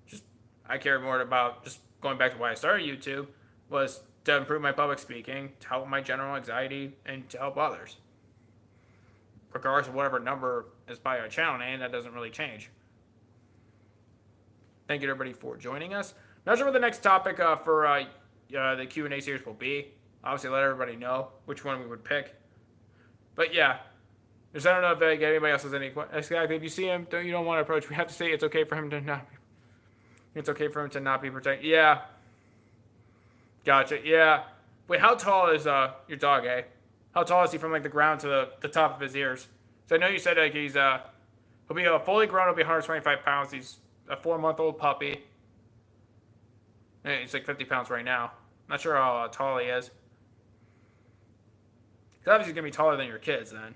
Just I care more about just going back to why I started YouTube was to improve my public speaking, to help my general anxiety, and to help others. Regardless of whatever number is by our channel name, that doesn't really change. Thank you to everybody for joining us. Not sure what the next topic for the Q&A series will be. Obviously, let everybody know which one we would pick. But yeah, I don't know if anybody else has any questions. If you see him, you don't want to approach. We have to say it's okay for him to not. It's okay for him to not be protected. Yeah. Gotcha. Yeah. Wait, how tall is your dog, eh? How tall is he from like the ground to the top of his ears? So I know you said like he'll be fully grown. He'll be 125 pounds. He's a 4-month-old puppy. He's like 50 pounds right now. Not sure how tall he is. Because obviously he's going to be taller than your kids then.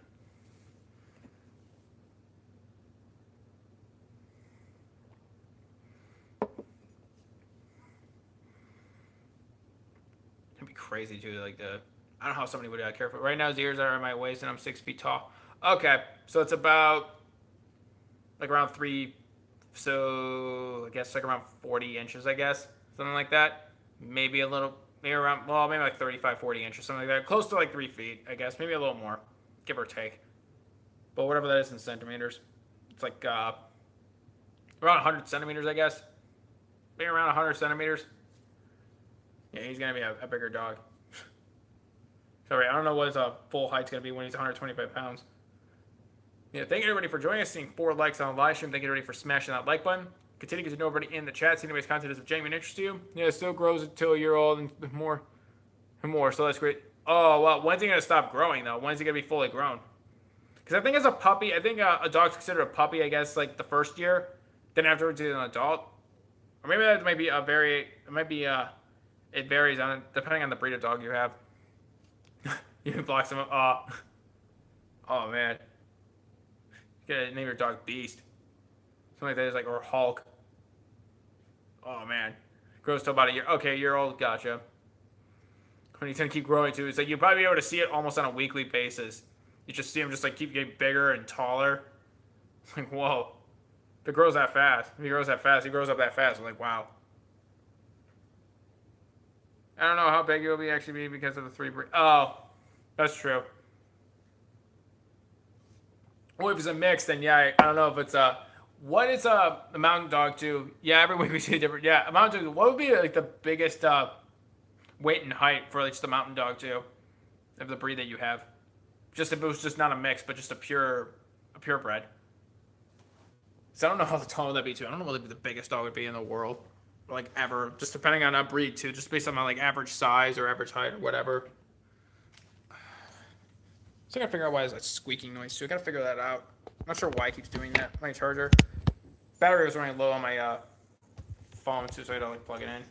It'd be crazy too. I don't know how somebody would care for it. Right now his ears are at my waist and I'm 6 feet tall. Okay, so it's about like around 3, so I guess like around 40 inches, I guess. Something like that. Maybe around, well, maybe like 35, 40 inches, something like that. Close to like 3 feet, I guess. Maybe a little more, give or take. But whatever that is in centimeters. It's like around 100 centimeters, I guess. Maybe around 100 centimeters. Yeah, he's going to be a bigger dog. Sorry, I don't know what his full height's going to be when he's 125 pounds. Yeah, thank you everybody for joining us, seeing 4 likes on the live stream. Thank you everybody for smashing that like button. Continue to get to know everybody in the chat. See anybody's content is of genuine interest to you. Yeah, it still grows until a year old and more. So that's great. Oh, well, when's he going to stop growing, though? When's he going to be fully grown? Because I think as a puppy, I think a dog's considered a puppy, I guess, like the first year. Then afterwards, he's an adult. Or maybe that might be it varies on it, depending on the breed of dog you have. You can block some up. Oh, man. You gotta name your dog Beast. Something like that is like, or Hulk. Oh, man. Grows to about a year. Okay, year old. Gotcha. When he's going to keep growing, too. It's like you'll probably be able to see it almost on a weekly basis. You just see him just like keep getting bigger and taller. It's like, whoa. If it grows that fast. If he grows that fast, he grows up that fast. I'm like, wow. I don't know how big he'll actually be because of the 3 breed. Oh, that's true. Well, if it's a mix, then yeah, I don't know if it's what is the mountain dog too? Yeah, every week we see a different. Yeah, a mountain dog. What would be like the biggest weight and height for like just a mountain dog too, of the breed that you have? Just if it was just not a mix, but just a purebred. So I don't know how tall that'd be too. I don't know what the biggest dog would be in the world, or like ever. Just depending on a breed too, just based on my like average size or average height or whatever. So I gotta figure out why there's that squeaking noise too. I gotta figure that out. I'm not sure why it keeps doing that. My charger. Battery was running low on my phone too, so I don't like plug it in.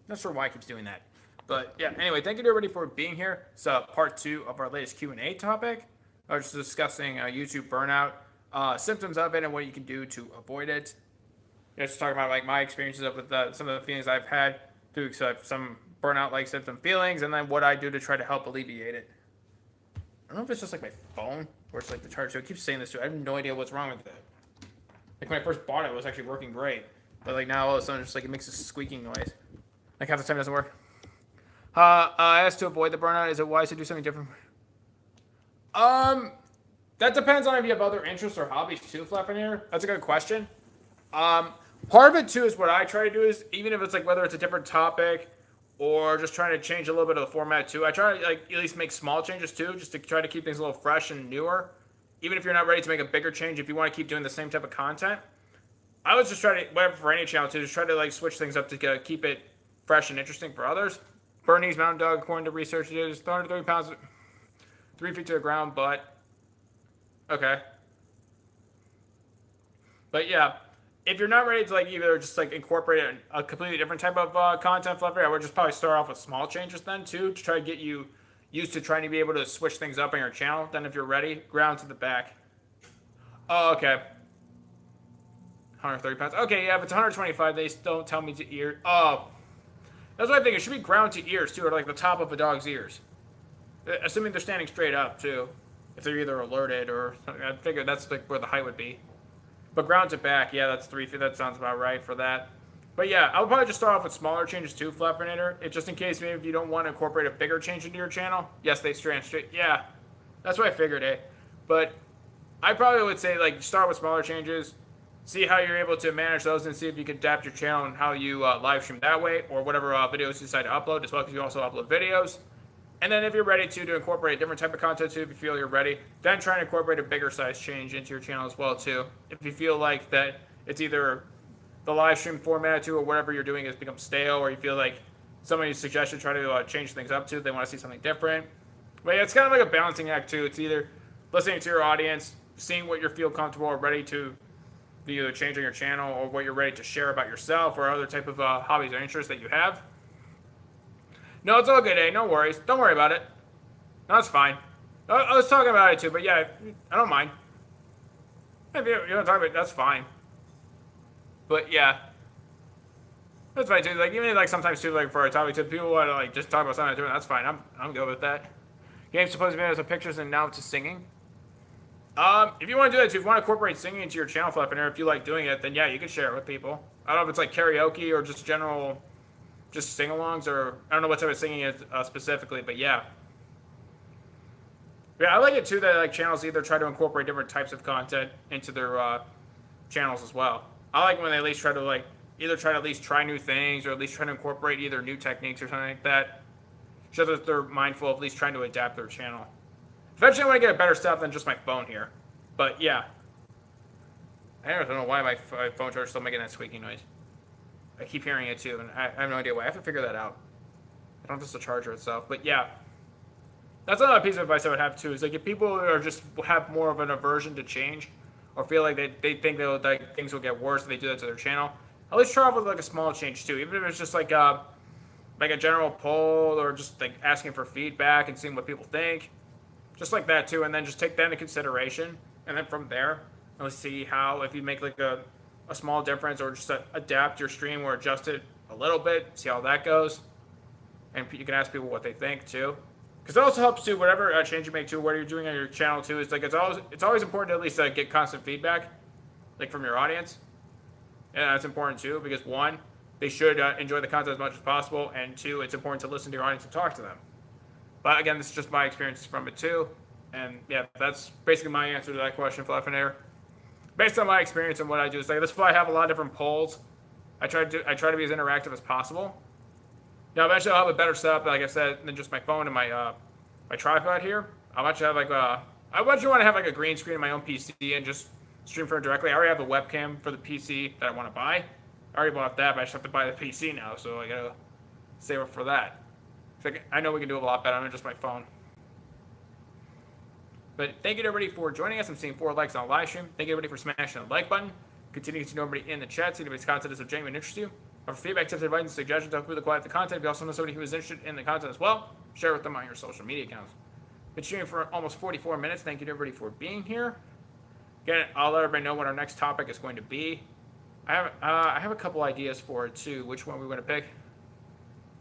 Not sure why it keeps doing that. But yeah, anyway, thank you to everybody for being here. It's part 2 of our latest Q&A topic. I was just discussing YouTube burnout, symptoms of it, and what you can do to avoid it. Just talking about like my experiences with some of the feelings I've had through some burnout-like symptom feelings, and then what I do to try to help alleviate it. I don't know if it's just like my phone, or it's like the charger. So it keeps saying this too. I have no idea what's wrong with it. Like when I first bought it, it was actually working great, but like now all of a sudden, it's just like it makes a squeaking noise. Like half the time it doesn't work. As to avoid the burnout, is it wise to do something different? That depends on if you have other interests or hobbies too, Flapper. That's a good question. Part of it too is what I try to do is, even if it's like whether it's a different topic or just trying to change a little bit of the format too, I try to like at least make small changes too, just to try to keep things a little fresh and newer. Even if you're not ready to make a bigger change, if you want to keep doing the same type of content, I would just try to, whatever for any channel too, just try to like switch things up to keep it fresh and interesting for others. Bernese mountain dog, according to research, it is 330 pounds, 3 feet to the ground, but okay. But yeah, if you're not ready to like either just like incorporate a completely different type of content flavor, I would just probably start off with small changes then too, to try to get you used to trying to be able to switch things up on your channel. Then if you're ready, ground to the back. Oh, okay. 130 pounds. Okay, yeah, if it's 125, they don't tell me to ear. Oh, that's what I think. It should be ground to ears too, or like the top of a dog's ears. Assuming they're standing straight up too. If they're either alerted or I figure that's like where the height would be. But ground to back, yeah, that's 3 feet. That sounds about right for that. But yeah, I would probably just start off with smaller changes too, Flappernator. If just in case maybe if you don't want to incorporate a bigger change into your channel. Yes, they stand straight. Yeah, that's what I figured, eh? But I probably would say like start with smaller changes. See how you're able to manage those and see if you can adapt your channel and how you live stream that way or whatever videos you decide to upload as well, because you also upload videos. And then if you're ready to incorporate a different type of content too, if you feel you're ready, then try and incorporate a bigger size change into your channel as well too. If you feel like that it's either the live stream format too or whatever you're doing has become stale, or you feel like somebody's suggestion try to change things up too, they want to see something different. But yeah, it's kind of like a balancing act too. It's either listening to your audience, seeing what you feel comfortable or ready to either change on your channel, or what you're ready to share about yourself or other type of hobbies or interests that you have. No, it's all good, eh? No worries. Don't worry about it. No, it's fine. I was talking about it too, but yeah, I don't mind. If you don't talk about it, that's fine. But yeah, that's fine too. Like even like sometimes too, like for a topic too, people want to like just talk about something different. That's fine. I'm good with that. Game's supposed to be as a pictures and now to singing. If you want to do that too, if you want to incorporate singing into your channel, Flapper, if you like doing it, then yeah, you can share it with people. I don't know if it's like karaoke or just general, just sing-alongs, or I don't know what type of singing is specifically, but yeah. Yeah, I like it too that like channels either try to incorporate different types of content into their channels as well. I like when they at least try to like either try to at least try new things or at least try to incorporate either new techniques or something like that. Show that they're mindful of at least trying to adapt their channel. Eventually I want to get a better setup than just my phone here. But yeah. I don't know why my phone charger is still making that squeaking noise. I keep hearing it too, and I have no idea why. I have to figure that out. I don't know if it's the charger itself, but yeah. That's another piece of advice I would have too, is like if people are just have more of an aversion to change, or feel like they think like things will get worse if they do that to their channel, at least try off with like a small change too, even if it's just like a general poll or just like asking for feedback and seeing what people think. Just like that too, and then just take that into consideration, and then from there, let's see how, if you make like a small difference or just adapt your stream or adjust it a little bit, see how that goes, and you can ask people what they think too, because it also helps too. Whatever change you make too, what you're doing on your channel too, is like it's always important to at least get constant feedback, like from your audience, and that's important too, because one, they should enjoy the content as much as possible, and two, it's important to listen to your audience and talk to them. But again, this is just my experience from it too. And yeah, that's basically my answer to that question, Fluffernator. Based on my experience and what I do, is like that's why I have a lot of different polls. I try to be as interactive as possible. Now eventually I'll have a better setup, like I said, than just my phone and my my tripod here. I'll actually have like I eventually want to have like a green screen in my own PC and just stream from it directly. I already have a webcam for the PC that I want to buy. I already bought that, but I just have to buy the PC now, so I gotta save up for that. I know we can do a lot better on just my phone. But thank you to everybody for joining us. I'm seeing 4 likes on the live stream. Thank you everybody for smashing the like button. Continue to know everybody in the chat. See if anybody's content is of genuine interest to you. Or for feedback, tips, advice, and suggestions to improve the quality of the content. If you also know somebody who is interested in the content as well, share with them on your social media accounts. Been streaming for almost 44 minutes. Thank you to everybody for being here. Again, I'll let everybody know what our next topic is going to be. I have a couple ideas for it too. Which one we want to pick?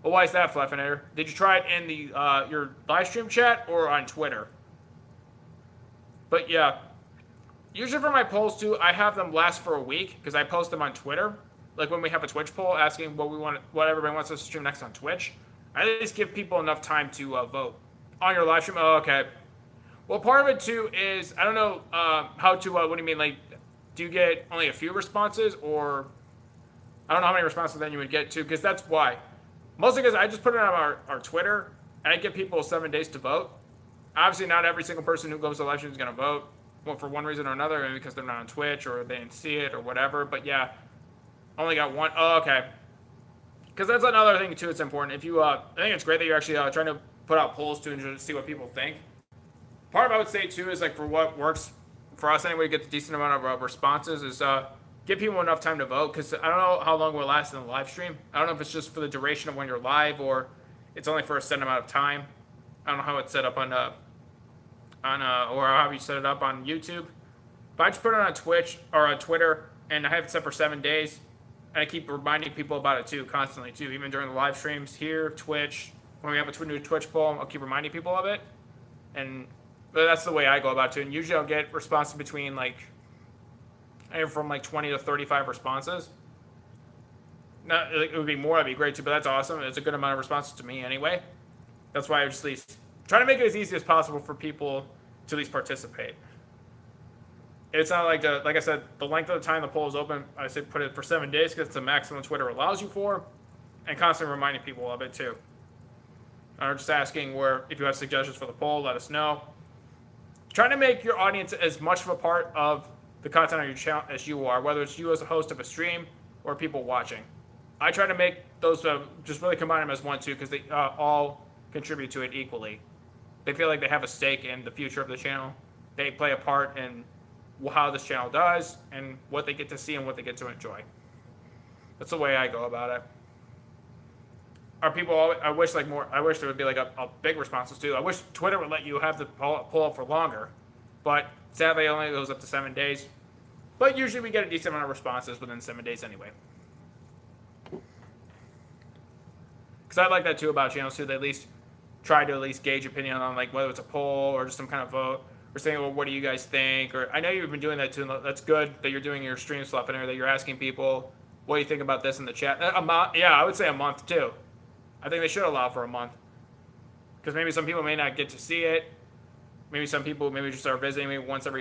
Well, why is that, Fleffinator? Did you try it in the your live stream chat or on Twitter? But yeah, usually for my polls too, I have them last for a week because I post them on Twitter. Like when we have a Twitch poll asking what everybody wants us to stream next on Twitch, I at least give people enough time to vote on your live stream. Oh, okay. Well, part of it too is I don't know how to. What do you mean? Like, do you get only a few responses, or I don't know how many responses then you would get too? Because that's why. Mostly because I just put it on our Twitter, and I give people 7 days to vote. Obviously, not every single person who goes to live stream is going to vote, well, for one reason or another, maybe because they're not on Twitch or they didn't see it or whatever. But yeah, only got one. Oh, okay. Because that's another thing too. It's important. If you, I think it's great that you're actually trying to put out polls to see what people think. Part of I would say too is like for what works for us anyway, to get a decent amount of responses is give people enough time to vote, because I don't know how long we'll last in the live stream. I don't know if it's just for the duration of when you're live or it's only for a set amount of time. I don't know how it's set up on or how you set it up on YouTube. But I just put it on Twitch or on Twitter, and I have it set for 7 days. And I keep reminding people about it too, constantly too, even during the live streams here, Twitch. When we have a new Twitch poll, I'll keep reminding people of it. And that's the way I go about it too. And usually I'll get responses between from 20 to 35 responses. Not, it would be more, that'd be great too, but that's awesome. It's a good amount of responses to me anyway. That's why I just at least try to make it as easy as possible for people to at least participate. It's not like I said, the length of the time the poll is open, I say put it for 7 days because it's the maximum Twitter allows you for, and constantly reminding people of it too. Or just asking if you have suggestions for the poll, let us know. Trying to make your audience as much of a part of the content on your channel as you are, whether it's you as a host of a stream or people watching. I try to make those just really combine them as one too, because they all contribute to it equally. They feel like they have a stake in the future of the channel. They play a part in how this channel does and what they get to see and what they get to enjoy. That's the way I go about it. Are people? I wish there would be a big responses too. I wish Twitter would let you have the poll up for longer, but sadly it only goes up to 7 days. But usually we get a decent amount of responses within 7 days anyway. Because I like that too about channels too. They at least try to gauge opinion on whether it's a poll or just some kind of vote. Or saying, well, what do you guys think? Or I know you've been doing that too. And that's good that you're doing your stream stuff in there. That you're asking people, what do you think about this in the chat? Yeah, I would say a month too. I think they should allow for a month. Because maybe some people may not get to see it. Maybe some people just are visiting maybe once a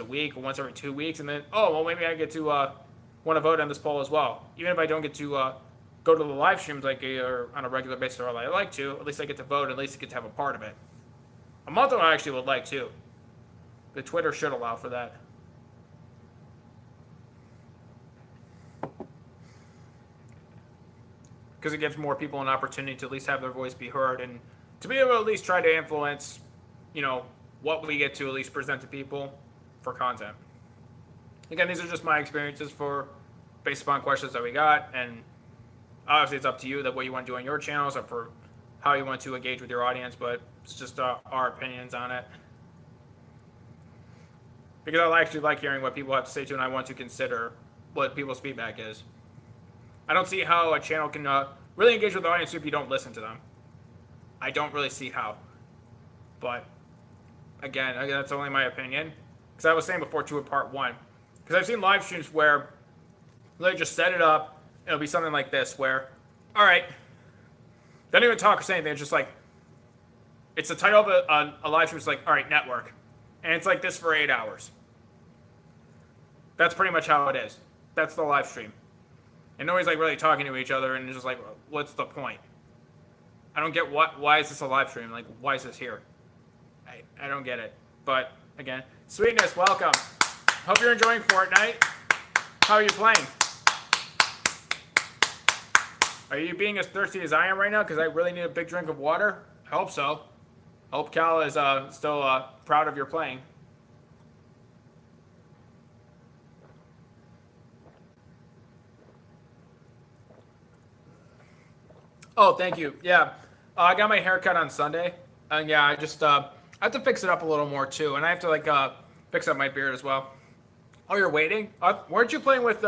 week or once every 2 weeks, and then maybe I get to want to vote on this poll as well. Even if I don't get to go to the live streams or on a regular basis or I like to, at least I get to vote. At least I get to have a part of it. A month I actually would like too. The Twitter should allow for that. Because it gives more people an opportunity to at least have their voice be heard and to be able to at least try to influence, what we get to at least present to people for content. Again, these are just my experiences based upon questions that we got, and obviously it's up to you what you want to do on your channels or for how you want to engage with your audience, but it's just our opinions on it. Because I actually like hearing what people have to say too, and I want to consider what people's feedback is. I don't see how a channel can really engage with the audience if you don't listen to them. I don't really see how. But again, that's only my opinion. Because I was saying before too in part one. Because I've seen live streams where they just set it up. It'll be something like this where, all right, they don't even talk or say anything. It's just it's the title of a live stream. It's all right, network. And it's like this for 8 hours. That's pretty much how it is. That's the live stream. And nobody's really talking to each other, and it's just what's the point? I don't get why is this a live stream? Why is this here? I don't get it. But again, Sweetness, welcome. Hope you're enjoying Fortnite. How are you playing? Are you being as thirsty as I am right now? Because I really need a big drink of water. I hope so. I hope Cal is still proud of your playing. Oh, thank you. Yeah, I got my hair cut on Sunday, and yeah, I just I have to fix it up a little more too, and I have to fix up my beard as well. Oh, you're waiting? Weren't you playing with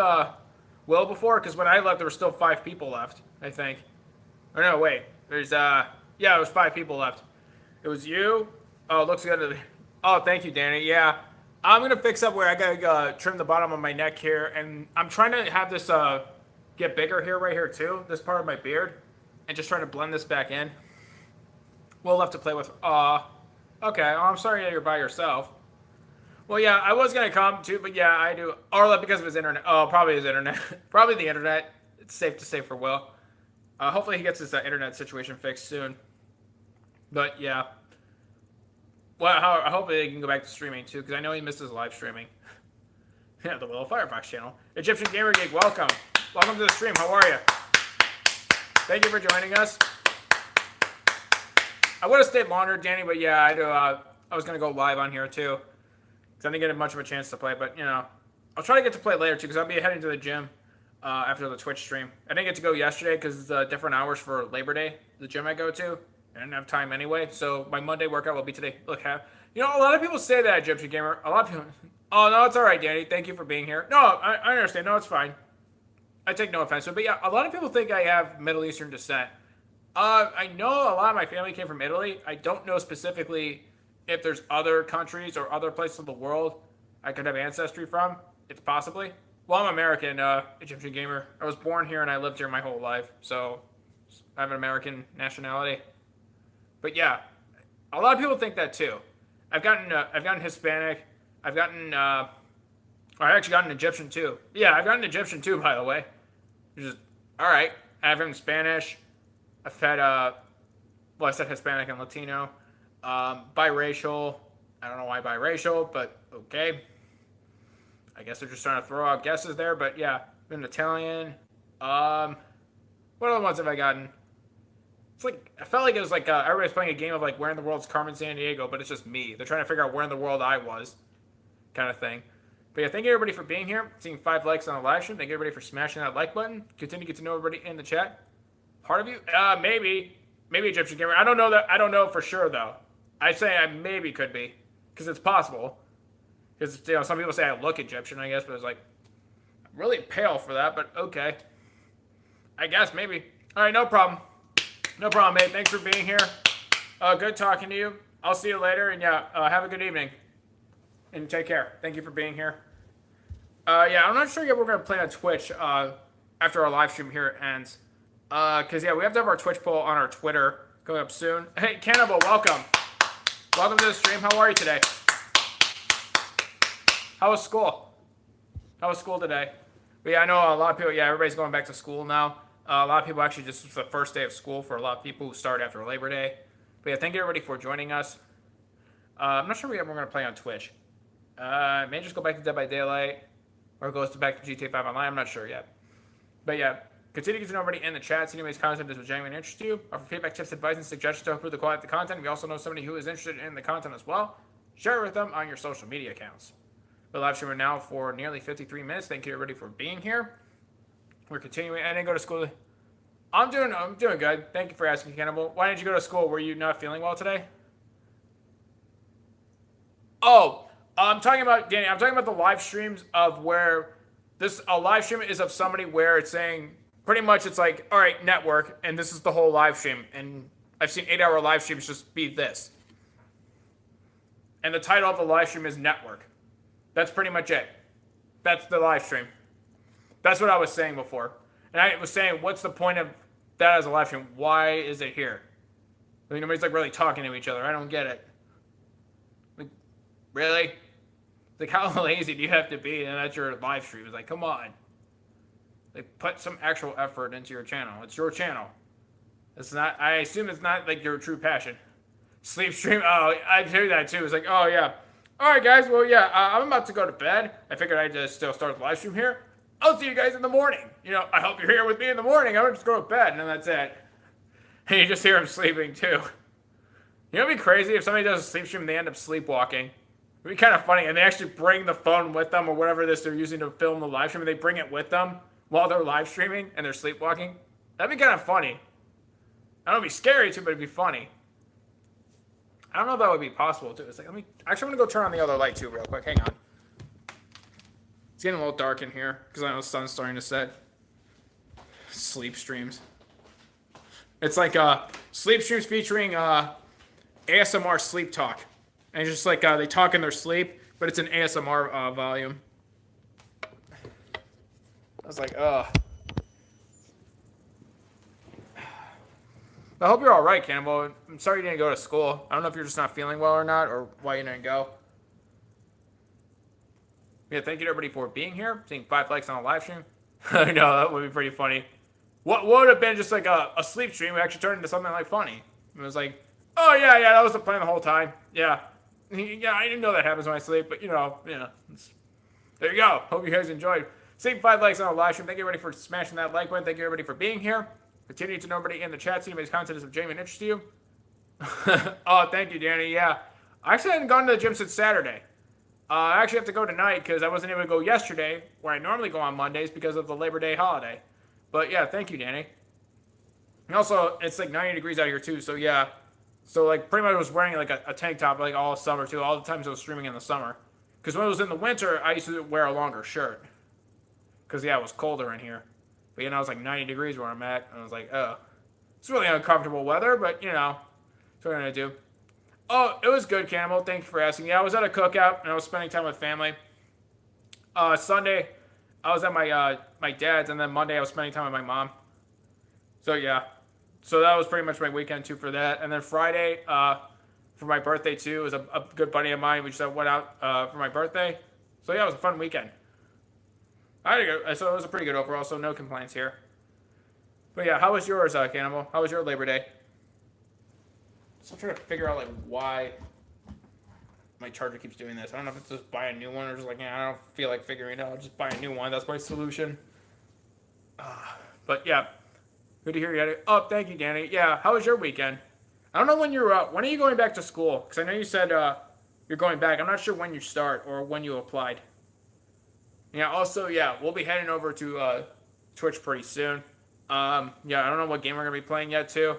Will before? Because when I left, there were still 5 people left, I think. Or no, wait. There's yeah, it was 5 people left. It was you. Oh, it looks good. Oh, thank you, Danny. Yeah, I'm gonna fix up where I gotta trim the bottom of my neck here, and I'm trying to have this get bigger here, right here too. This part of my beard, and just trying to blend this back in. We'll have to play with. Okay. Oh, I'm sorry that you're by yourself. Well, yeah, I was gonna come too, but yeah, I do. Or because of his internet. Oh, probably his internet. Probably the internet. It's safe to say for Will. Hopefully he gets his internet situation fixed soon. But yeah. Well, I hope he can go back to streaming too, because I know he misses live streaming. Yeah, the Willow Firefox channel. Egyptian Gamer Geek, welcome. Welcome to the stream. How are you? Thank you for joining us. I would have stayed longer, Danny, but yeah, I was going to go live on here too. Because I didn't get much of a chance to play, but I'll try to get to play later too, because I'll be heading to the gym after the Twitch stream. I didn't get to go yesterday because it's different hours for Labor Day. The gym I go to, I didn't have time anyway. So my Monday workout will be today. Look, a lot of people say that, Egyptian Gamer. A lot of people. Oh no, it's all right, Danny. Thank you for being here. No, I understand. No, it's fine. I take no offense to it. But yeah, a lot of people think I have Middle Eastern descent. I know a lot of my family came from Italy. I don't know specifically if there's other countries or other places of the world I could have ancestry from. It's possibly. Well, I'm American, Egyptian Gamer. I was born here and I lived here my whole life, so I have an American nationality. But yeah, a lot of people think that too. I've gotten Hispanic. I actually got an Egyptian too. Yeah, I've got an Egyptian too, by the way. Which is all right. I've had Spanish. I've had I said Hispanic and Latino. Biracial. I don't know why biracial, but okay. I guess they're just trying to throw out guesses there, but yeah, been Italian. What other ones have I gotten? It's like I felt like it was like everybody's playing a game of like where in the world's Carmen Sandiego, but it's just me. They're trying to figure out where in the world I was, kind of thing. But yeah, thank you everybody for being here. Seeing 5 likes on the live stream. Thank you everybody for smashing that like button. Continue to get to know everybody in the chat. Part of you, maybe Egyptian Gamer. I don't know that. I don't know for sure though. I say I maybe could be, because it's possible. Because some people say I look Egyptian, I guess, but it's like I'm really pale for that. But okay, I guess maybe. All right, no problem. No problem, mate. Thanks for being here. Good talking to you. I'll see you later, and yeah, have a good evening. And take care. Thank you for being here. Yeah, I'm not sure yet we're going to play on Twitch after our live stream here ends. Because, yeah, we have to have our Twitch poll on our Twitter going up soon. Hey, Cannibal, welcome. Welcome to the stream. How are you today? How was school? How was school today? But yeah, I know a lot of people, yeah, everybody's going back to school now. A lot of people actually, this was the first day of school for a lot of people who start after Labor Day. But yeah, thank you everybody for joining us. I'm not sure we're going to play on Twitch. May just go back to Dead by Daylight or goes back to GTA 5 Online. I'm not sure yet. But yeah, continue to get to know everybody in the chat. See anybody's content that was genuinely interest you. Offer feedback, tips, advice, and suggestions to improve the quality of the content. We also know somebody who is interested in the content as well. Share it with them on your social media accounts. We're live streaming now for nearly 53 minutes. Thank you everybody for being here. We're continuing. I didn't go to school. I'm doing good. Thank you for asking, Cannibal. Why didn't you go to school? Were you not feeling well today? Oh, I'm talking about, Danny, I'm talking about the live streams of where a live stream is of somebody where it's saying, pretty much it's like, all right, network, and this is the whole live stream. And I've seen 8-hour live streams just be this. And the title of the live stream is network. That's pretty much it. That's the live stream. That's what I was saying before. And I was saying, what's the point of that as a live stream? Why is it here? I mean, nobody's like really talking to each other. I don't get it. Like, really? Like, how lazy do you have to be? And that's your live stream. It's like, come on. Like, put some actual effort into your channel. It's your channel. It's not, I assume it's not like your true passion. Sleep stream. Oh, I've heard that too. It's like, oh yeah. All right, guys. Well, yeah, I'm about to go to bed. I figured I'd just still start the live stream here. I'll see you guys in the morning. I hope you're here with me in the morning. I'm going to just go to bed, and then that's it. And you just hear him sleeping, too. It'd be crazy if somebody does a sleep stream and they end up sleepwalking. It'd be kind of funny, and they actually bring the phone with them or whatever they're using to film the live stream, and they bring it with them while they're live streaming and they're sleepwalking. That'd be kind of funny. I don't know, it'd be scary, too, but it'd be funny. I don't know if that would be possible, too. It's like, actually, I'm going to go turn on the other light, too, real quick. Hang on. It's getting a little dark in here because I know the sun's starting to set. Sleep streams. It's like sleep streams featuring ASMR sleep talk. And it's just like they talk in their sleep, but it's an ASMR volume. I was like, ugh. I hope you're all right, Cannibal. I'm sorry you didn't go to school. I don't know if you're just not feeling well or not, or why you didn't go. Yeah, thank you to everybody for being here. Seeing 5 likes on a live stream. I know, that would be pretty funny. What would have been just like a sleep stream, we actually turned into something like funny. It was like, oh yeah, that was the plan the whole time. Yeah. Yeah, I didn't know that happens when I sleep, but there you go. Hope you guys enjoyed. Seeing 5 likes on a live stream. Thank you everybody for smashing that like button. Thank you everybody for being here. Continue to know everybody in the chat. See anybody's content is of genuine interest to you. Oh, thank you, Danny. Yeah. I actually hadn't gone to the gym since Saturday. I actually have to go tonight because I wasn't able to go yesterday, where I normally go on Mondays because of the Labor Day holiday. But yeah, thank you, Danny. And also, it's like 90 degrees out here too, so yeah. So like pretty much I was wearing like a tank top like all summer too, all the times I was streaming in the summer. Because when it was in the winter, I used to wear a longer shirt. Because yeah, it was colder in here. But you know, it's like 90 degrees where I'm at, and I was like, oh. It's really uncomfortable weather, but you know, that's what I'm gonna do. Oh, it was good, Cannibal. Thank you for asking. Yeah, I was at a cookout and I was spending time with family. Sunday, I was at my dad's, and then Monday I was spending time with my mom. So yeah, so that was pretty much my weekend too for that. And then Friday, for my birthday too, it was a good buddy of mine. We just went out for my birthday. So yeah, it was a fun weekend. So it was a pretty good overall. So no complaints here. But yeah, how was yours, Cannibal? How was your Labor Day? So I'm trying to figure out like why my charger keeps doing this. I don't know if it's just buy a new one or just like, yeah, I don't feel like figuring it out. Just buy a new one. That's my solution. But yeah, good to hear you. Oh, thank you, Danny. Yeah, how was your weekend? I don't know when when are you going back to school? Because I know you said you're going back. I'm not sure when you start or when you applied. Yeah, also, yeah, we'll be heading over to Twitch pretty soon. Yeah, I don't know what game we're going to be playing yet, too.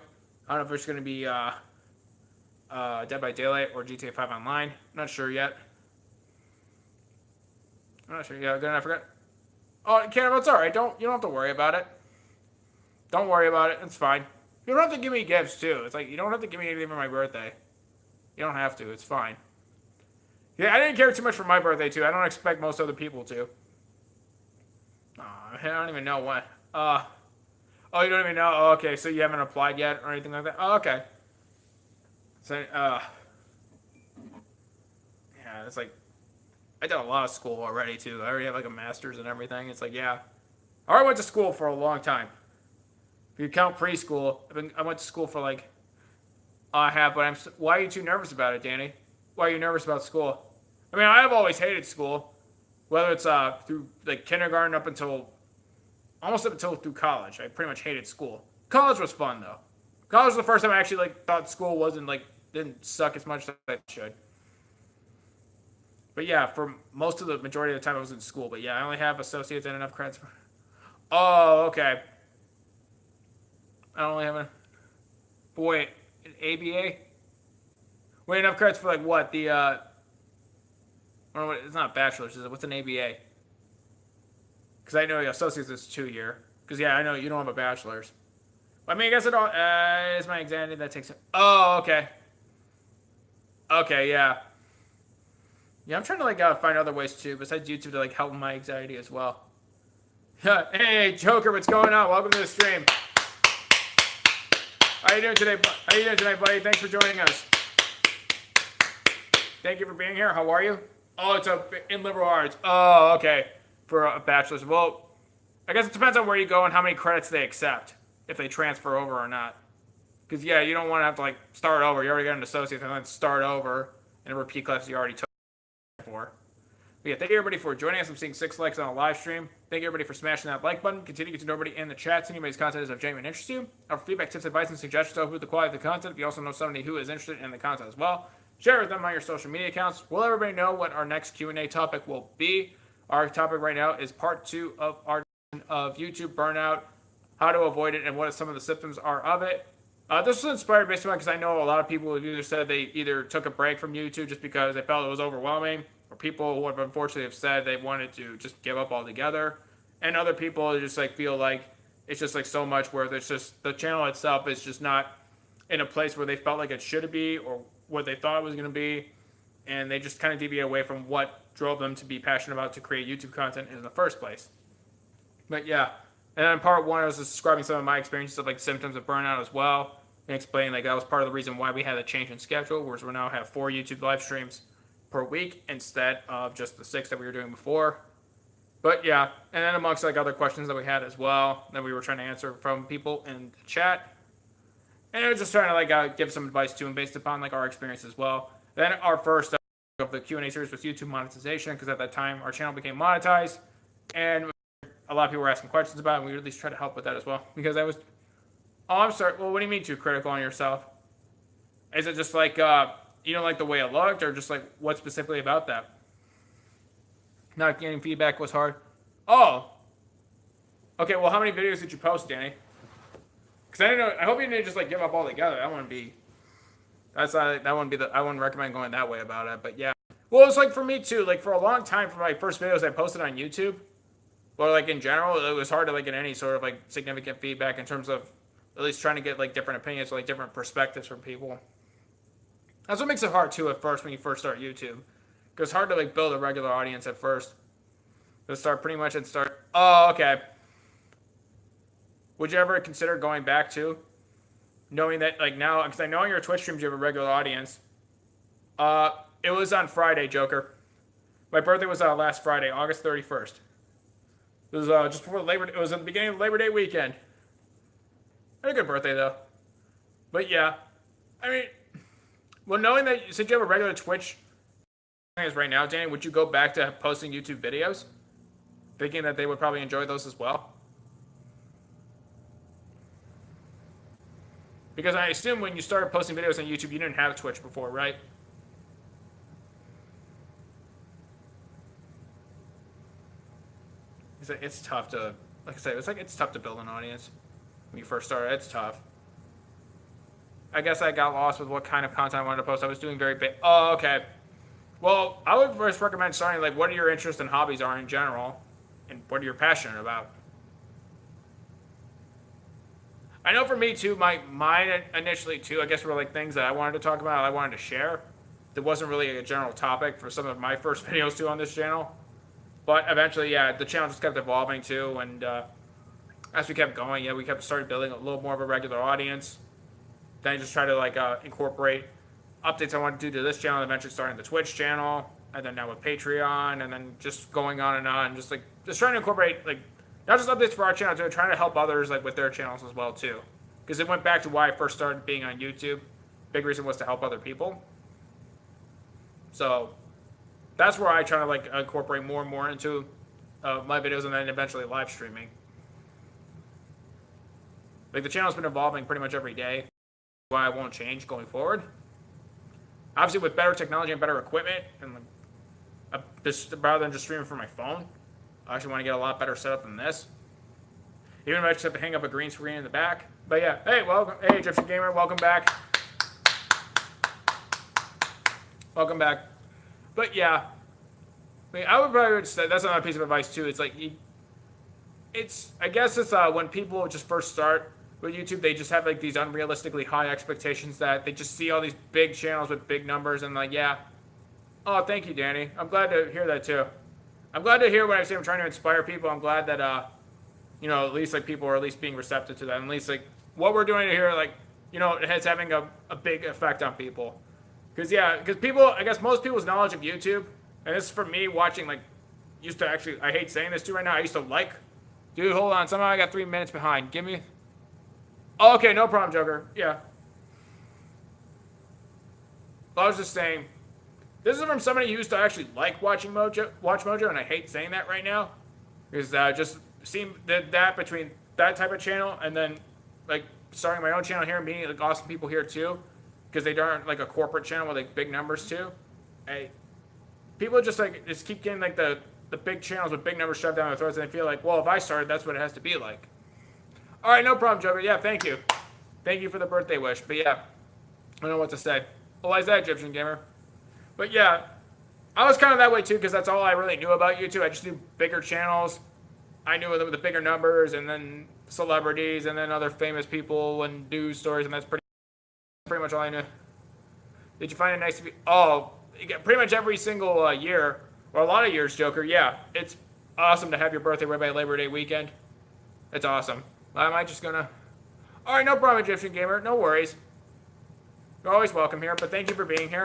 I don't know if it's going to be Dead by Daylight or GTA 5 Online. I'm not sure yet. I'm not sure. Yeah, did I forget? Oh, Cannibal, it's alright. You don't have to worry about it. Don't worry about it. It's fine. You don't have to give me gifts, too. It's like, you don't have to give me anything for my birthday. You don't have to. It's fine. Yeah, I didn't care too much for my birthday, too. I don't expect most other people to. I don't even know what. Oh, you don't even know? Oh, okay, so you haven't applied yet or anything like that? Oh, okay. So, yeah, it's like, I did a lot of school already, too. I already have, like, a master's and everything. It's like, yeah. I already went to school for a long time. If you count preschool, I went to school for, like, I have, but why are you too nervous about it, Danny? Why are you nervous about school? I mean, I have always hated school. Whether it's through, like, kindergarten almost up until through college. I pretty much hated school. College was fun, though. College was the first time I actually, like, thought school didn't suck as much as it should. But yeah, for most of the majority of the time I was in school. But yeah, I only have associates and enough credits. Oh, okay. I only have an ABA? Wait, enough credits for like what? It's not bachelor's, is it? What's an ABA? Because I know associates is 2 year. Because yeah, I know you don't have a bachelor's. I mean, I guess it all is my exam that takes. Oh, okay. Okay, yeah. Yeah, I'm trying to like find other ways too, besides YouTube, to like help my anxiety as well. Hey, Joker, what's going on? Welcome to the stream. How you doing today? How you doing tonight, buddy? Thanks for joining us. Thank you for being here. How are you? Oh, it's in liberal arts. Oh, okay. For a bachelor's. Well, I guess it depends on where you go and how many credits they accept, if they transfer over or not. Because yeah, you don't want to have to like start over. You already got an associate and then start over and repeat classes you already took for. But yeah, thank you everybody for joining us. I'm seeing 6 likes on a live stream. Thank you everybody for smashing that like button. Continue to get to know everybody in the chat. See anybody's content is of genuine interest to you. Our feedback, tips, advice, and suggestions to improve the quality of the content. If you also know somebody who is interested in the content as well, share with them on your social media accounts. We'll let everybody know what our next Q&A topic will be. Our topic right now is part 2 of our of YouTube burnout, how to avoid it, and what some of the symptoms are of it. This was inspired based on because I know a lot of people have either said they either took a break from YouTube just because they felt it was overwhelming, or people who have unfortunately have said they wanted to just give up altogether, and other people just like feel like it's just like so much where there's just the channel itself is just not in a place where they felt like it should be or what they thought it was going to be, and they just kind of deviate away from what drove them to be passionate about to create YouTube content in the first place. But yeah, and then part 1 I was just describing some of my experiences of like symptoms of burnout as well, and explaining like that was part of the reason why we had a change in schedule, whereas we now have 4 YouTube live streams per week instead of just the 6 that we were doing before. But yeah, and then amongst like other questions that we had as well that we were trying to answer from people in the chat, and I was just trying to like give some advice to them based upon like our experience as well. Then our first of the Q&A series was YouTube monetization, because at that time our channel became monetized, and a lot of people were asking questions about it, and we would at least try to help with that as well. Because I was, oh, I'm sorry. Well, what do you mean too critical on yourself? Is it just like you don't like the way it looked, or just like what specifically about that? Not getting feedback was hard. Oh. Okay, well, how many videos did you post, Danny? Because I didn't know. I hope you didn't just like give up altogether. That wouldn't be. That's not. That wouldn't be the. I wouldn't recommend going that way about it. But yeah. Well, it's like for me too. Like for a long time, for my first videos I posted on YouTube, or like in general, it was hard to like get any sort of like significant feedback in terms of at least trying to get like different opinions or like different perspectives from people. That's what makes it hard too at first when you first start YouTube, because it's hard to like build a regular audience at first. To start pretty much and start. Oh, okay. Would you ever consider going back to, knowing that like now, because I know on your Twitch streams you have a regular audience. It was on Friday, Joker. My birthday was last Friday, August 31st. It was just before Labor Day. It was at the beginning of Labor Day weekend. I had a good birthday though. But yeah, I mean, well, knowing that since you have a regular Twitch audience right now, Danny, would you go back to posting YouTube videos, thinking that they would probably enjoy those as well? Because I assume when you started posting videos on YouTube, you didn't have Twitch before, right? It's tough to, like I said, it's tough to build an audience when you first start. It's tough. I guess I got lost with what kind of content I wanted to post. I was doing very big. Oh, okay. Well, I would first recommend starting like what your interests and hobbies are in general, and what you're passionate about. I know for me too, mine initially too, I guess were like things that I wanted to talk about, I wanted to share. There wasn't really a general topic for some of my first videos too on this channel. But eventually, yeah, the channel just kept evolving too, and as we kept going, yeah, we started building a little more of a regular audience. Then I just tried to like incorporate updates I wanted to do to this channel, and eventually starting the Twitch channel, and then now with Patreon, and then just going on and on, just trying to incorporate like not just updates for our channel, but trying to help others like with their channels as well too. Because it went back to why I first started being on YouTube. Big reason was to help other people. So that's where I try to like incorporate more and more into my videos, and then eventually live streaming. Like the channel's been evolving pretty much every day. Why I won't change going forward. Obviously, with better technology and better equipment, and like, this rather than just streaming from my phone, I actually want to get a lot better setup than this. Even if I just have to hang up a green screen in the back. But yeah, hey, welcome, hey, Egyptian Gamer, welcome back. Welcome back. But yeah, I mean, I would probably say that's another piece of advice too. It's like, I guess it's when people just first start with YouTube, they just have like these unrealistically high expectations that they just see all these big channels with big numbers and like, yeah. Oh, thank you, Danny. I'm glad to hear that too. I'm glad to hear when I say I'm trying to inspire people. I'm glad that, at least like people are at least being receptive to that. And at least like what we're doing here, like, it's having a big effect on people. Because people, I guess most people's knowledge of YouTube, and this is for me watching, like, I hate saying this too right now, dude, hold on, somehow I got 3 minutes behind. Give me, oh, okay, no problem, Joker, yeah. I was just saying, this is from somebody who used to actually like Watch Mojo, and I hate saying that right now, because just seeing that between that type of channel and then like starting my own channel here and meeting like awesome people here too, because they aren't like a corporate channel with like big numbers too. People just keep getting like the big channels with big numbers shoved down their throats, and they feel like, well, if I started, that's what it has to be like. All right, no problem, Joker. Yeah, thank you for the birthday wish. But yeah, I don't know what to say. Well, is that Egyptian Gamer? But yeah, I was kind of that way too, because that's all I really knew about YouTube. I just knew bigger channels. I knew them with the bigger numbers, and then celebrities, and then other famous people and news stories, and that's pretty much all I knew. Did you find it nice to be? Oh, pretty much every single year, or a lot of years, Joker. Yeah, it's awesome to have your birthday right by Labor Day weekend. It's awesome. Am I just gonna? All right, no problem, Egyptian Gamer. No worries. You're always welcome here, but thank you for being here.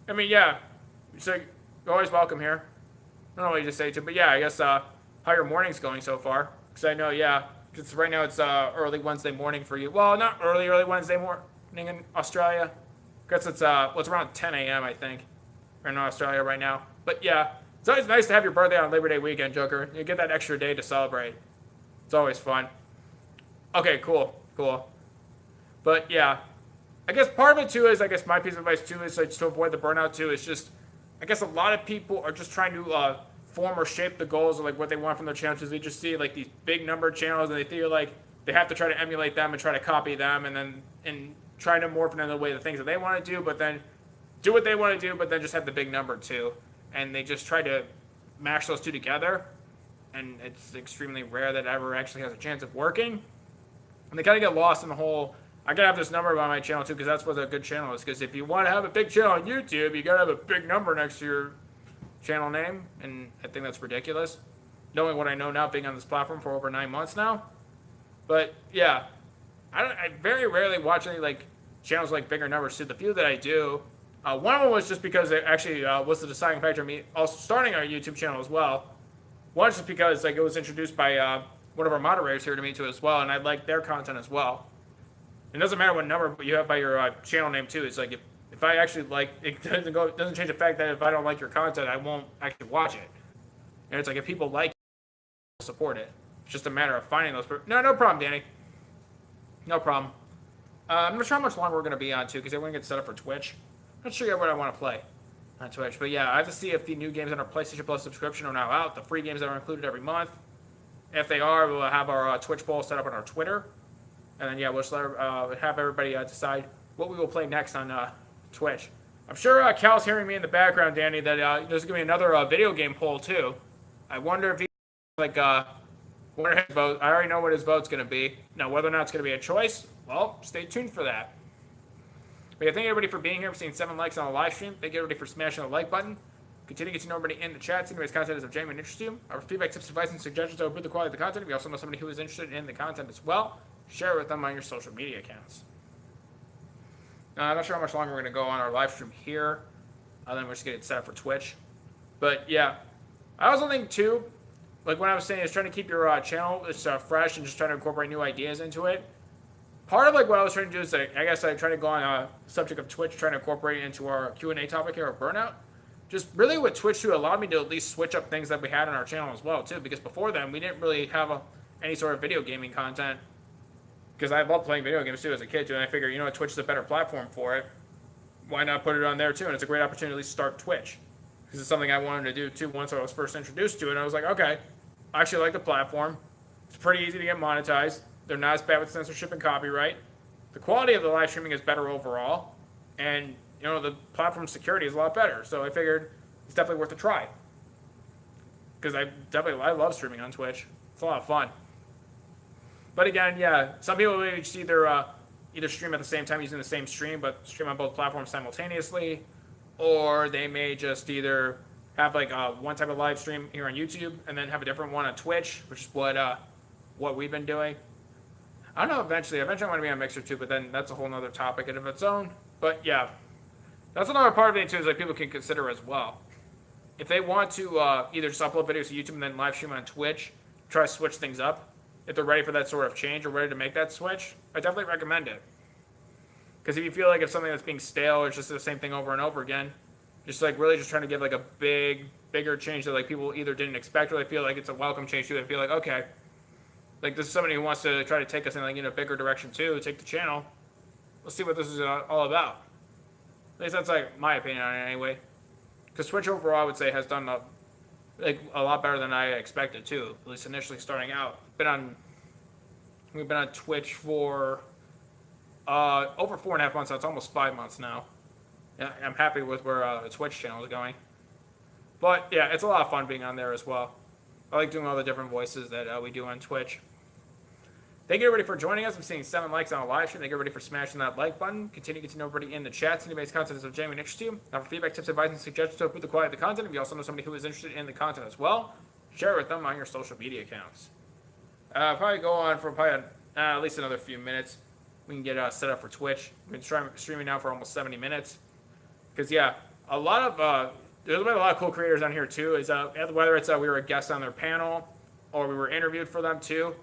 I mean, yeah. So you're always welcome here. I don't know what you just say to, but yeah, I guess how your morning's going so far? Because I know, yeah, because right now it's early Wednesday morning for you. Well, not early Wednesday morning in Australia. Because it's around 10 a.m. I think, in Australia right now. But yeah, it's always nice to have your birthday on Labor Day weekend, Joker. You get that extra day to celebrate. It's always fun. Okay, cool. But yeah, I guess part of it too is, I guess my piece of advice too is like to avoid the burnout too. Is just I guess a lot of people are just trying to form or shape the goals of like what they want from their channels. Because they just see like these big number channels and they feel like they have to try to emulate them and try to copy them, and try to morph into the way the things that they want to do, but then do what they want to do, but then just have the big number too. And they just try to mash those two together, and it's extremely rare that it ever actually has a chance of working. And they kind of get lost in the whole, I gotta have this number on my channel too, because that's what a good channel is. Because if you want to have a big channel on YouTube, you gotta have a big number next to your channel name, and I think that's ridiculous. Knowing what I know now, being on this platform for over 9 months now. But yeah, I very rarely watch any like channels like bigger numbers too. The few that I do, one of them was just because it actually was the deciding factor of me also starting our YouTube channel as well. One just because like it was introduced by one of our moderators here to me too as well, and I like their content as well. It doesn't matter what number you have by your channel name too. It's like if I actually like it, doesn't change the fact that if I don't like your content, I won't actually watch it. And it's like if people like it, support it. It's just a matter of finding those. No problem, Danny. No problem. I'm not sure how much longer we're going to be on too, because I want to get set up for Twitch. I'm not sure yet what I want to play on Twitch, but yeah, I have to see if the new games on our PlayStation Plus subscription are now out. The free games that are included every month. If they are, we'll have our Twitch poll set up on our Twitter, and then yeah, we'll just have everybody decide what we will play next on Twitch. I'm sure Cal's hearing me in the background, Danny. That there's going to be another video game poll too. I wonder if he wonder his vote. I already know what his vote's going to be. Now, whether or not it's going to be a choice, well, stay tuned for that. But yeah, thank everybody for being here. We're seeing 7 likes on the live stream. Thank everybody for smashing the like button. Continue to get to know everybody in the chat. Anyways, content is of genuine interest to you. Our feedback, tips, advice, and suggestions to improve the quality of the content. If you also know somebody who is interested in the content as well, share it with them on your social media accounts. I'm not sure how much longer we're going to go on our live stream here. Then we're just getting set up for Twitch. But yeah, I also think too, like when I was saying, is trying to keep your channel fresh and just trying to incorporate new ideas into it. Part of like what I was trying to do is like, I guess I try to go on a subject of Twitch, trying to incorporate it into our Q&A topic here of Burnout. Just really with Twitch too allowed me to at least switch up things that we had on our channel as well too, because before then we didn't really have any sort of video gaming content. Because I loved playing video games too as a kid too, and I figured, you know what, Twitch is a better platform for it. Why not put it on there too? And it's a great opportunity to at least start Twitch. Because it's something I wanted to do too once I was first introduced to it. And I was like, okay, I actually like the platform. It's pretty easy to get monetized. They're not as bad with censorship and copyright. The quality of the live streaming is better overall. And, you know, the platform security is a lot better. So I figured it's definitely worth a try. Because I love streaming on Twitch. It's a lot of fun. But again, yeah, some people may just either stream at the same time using the same stream, but stream on both platforms simultaneously. Or they may just either have like one type of live stream here on YouTube and then have a different one on Twitch, which is what we've been doing. I don't know, eventually I want to be on Mixer too, but then that's a whole nother topic in of its own. But yeah, that's another part of it too, is like people can consider as well. If they want to either just upload videos to YouTube and then live stream on Twitch, try to switch things up. If they're ready for that sort of change or ready to make that switch, I definitely recommend it. Because if you feel like it's something that's being stale or it's just the same thing over and over again, just like really just trying to give like a bigger change that like people either didn't expect or they feel like it's a welcome change to. They feel like, okay, like this is somebody who wants to try to take us in like in a bigger direction too, take the channel. Let's see what this is all about. At least that's like my opinion on it anyway. Because Twitch overall, I would say, has done a lot better than I expected too. At least initially starting out. We've been on Twitch for over 4.5 months. So it's almost 5 months now. And I'm happy with where the Twitch channel is going. But yeah, it's a lot of fun being on there as well. I like doing all the different voices that we do on Twitch. Thank you everybody for joining us. I'm seeing 7 likes on a live stream. Thank you everybody for smashing that like button. Continue to get to know everybody in the chat. Anybody's content is of genuine interest to you. Now for feedback, tips, advice, and suggestions to improve the quality of the content. If you also know somebody who is interested in the content as well, share it with them on your social media accounts. Probably go on for at least another few minutes. We can get set up for Twitch. We've been streaming now for almost 70 minutes. Because yeah, there's been a lot of cool creators on here too. Whether it's we were a guest on their panel or we were interviewed for them too.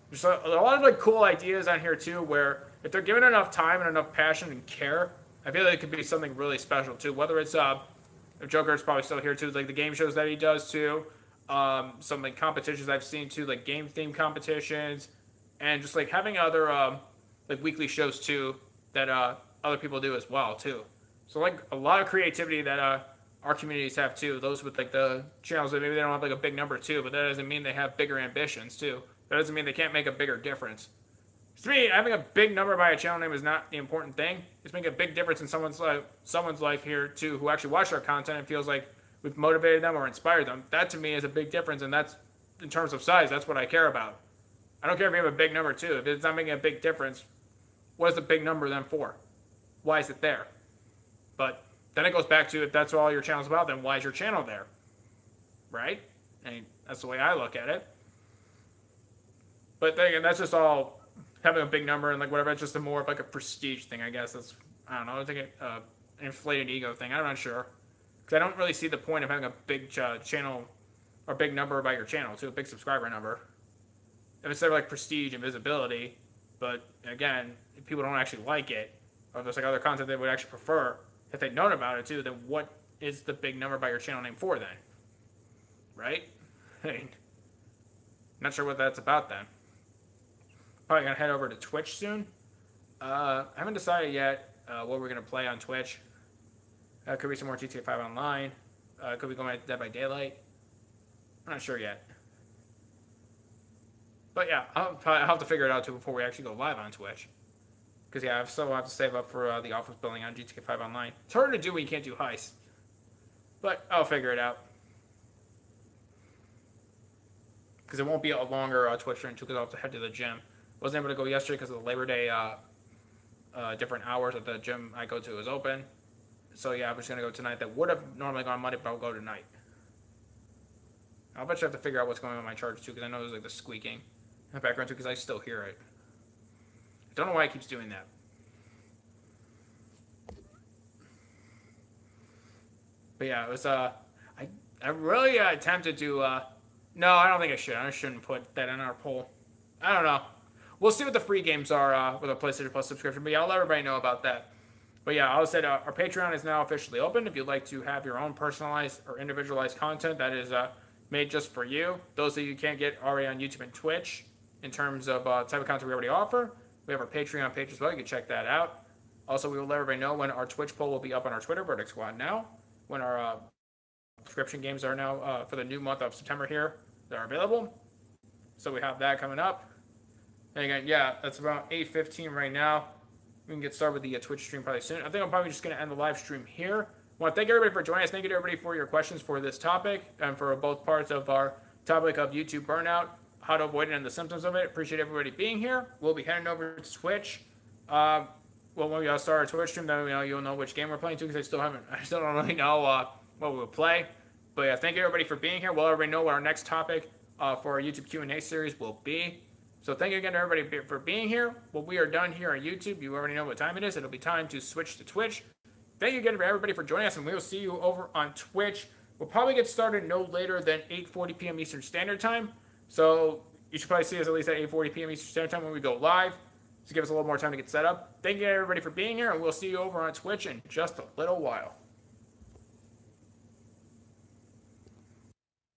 There's a lot of like cool ideas on here too, where if they're given enough time and enough passion and care, I feel like it could be something really special too. Whether it's if Joker's probably still here too, like the game shows that he does too, some like competitions I've seen too, like game theme competitions, and just like having other like weekly shows too that other people do as well too. So like a lot of creativity that our communities have too. Those with like the channels that maybe they don't have like a big number too, but that doesn't mean they have bigger ambitions too. That doesn't mean they can't make a bigger difference. To me, having a big number by a channel name is not the important thing. It's making a big difference in someone's life here too, who actually watched our content and feels like we've motivated them or inspired them. That to me is a big difference, and that's in terms of size. That's what I care about. I don't care if you have a big number too. If it's not making a big difference, what is the big number then for? Why is it there? But then it goes back to, if that's what all your channel's about, then why is your channel there? Right? I mean, that's the way I look at it. But then again, that's just all having a big number and like whatever. It's just more of like a prestige thing, I guess. That's, I don't know. I think an inflated ego thing. I'm not sure, because I don't really see the point of having a big channel or big number about your channel too, a big subscriber number. If it's there like prestige and visibility, but again, if people don't actually like it, or there's like other content they would actually prefer, if they'd known about it too, then what is the big number by your channel name for then? Right? I mean, not sure what that's about then. Probably gonna head over to Twitch soon. I haven't decided yet what we're gonna play on Twitch. Could be some more GTA 5 Online. Could be going Dead by Daylight. I'm not sure yet. But yeah, I'll have to figure it out too before we actually go live on Twitch. Because yeah, I still have to save up for the office building on GTA 5 Online. It's harder to do when you can't do heists. But I'll figure it out. Because it won't be a longer Twitch stream too, because I'll have to head to the gym. Wasn't able to go yesterday because of the Labor Day different hours that the gym I go to is open. So yeah, I'm just going to go tonight. That would have normally gone Monday, but I'll go tonight. I'll bet you have to figure out what's going on with my charger too, because I know there's like the squeaking in the background too, because I still hear it. I don't know why it keeps doing that. But yeah, it was I really attempted to no, I don't think I should. I shouldn't put that in our poll. I don't know. We'll see what the free games are with a PlayStation Plus subscription. But yeah, I'll let everybody know about that. But yeah, I said our Patreon is now officially open. If you'd like to have your own personalized or individualized content that is made just for you, those that you can't get already on YouTube and Twitch, in terms of type of content we already offer, we have our Patreon page as well. You can check that out. Also, we will let everybody know when our Twitch poll will be up on our Twitter, VerdictSquadNow, when our subscription games are now for the new month of September here. They're available. So we have that coming up. And again, yeah, that's about 8:15 right now. We can get started with the Twitch stream probably soon. I think I'm probably just going to end the live stream here. I want to thank everybody for joining us. Thank you to everybody for your questions for this topic and for both parts of our topic of YouTube burnout, how to avoid it and the symptoms of it. Appreciate everybody being here. We'll be heading over to Twitch. Well, when we start our Twitch stream, then you'll know which game we're playing too, because I still don't really know what we'll play. But yeah, thank you everybody for being here. We'll everybody know what our next topic for our YouTube Q&A series will be. So thank you again to everybody for being here. Well, we are done here on YouTube. You already know what time it is. It'll be time to switch to Twitch. Thank you again for everybody for joining us, and we will see you over on Twitch. We'll probably get started no later than 8:40 p.m. Eastern Standard Time. So you should probably see us at least at 8:40 p.m. Eastern Standard Time when we go live, to give us a little more time to get set up. Thank you everybody for being here, and we'll see you over on Twitch in just a little while.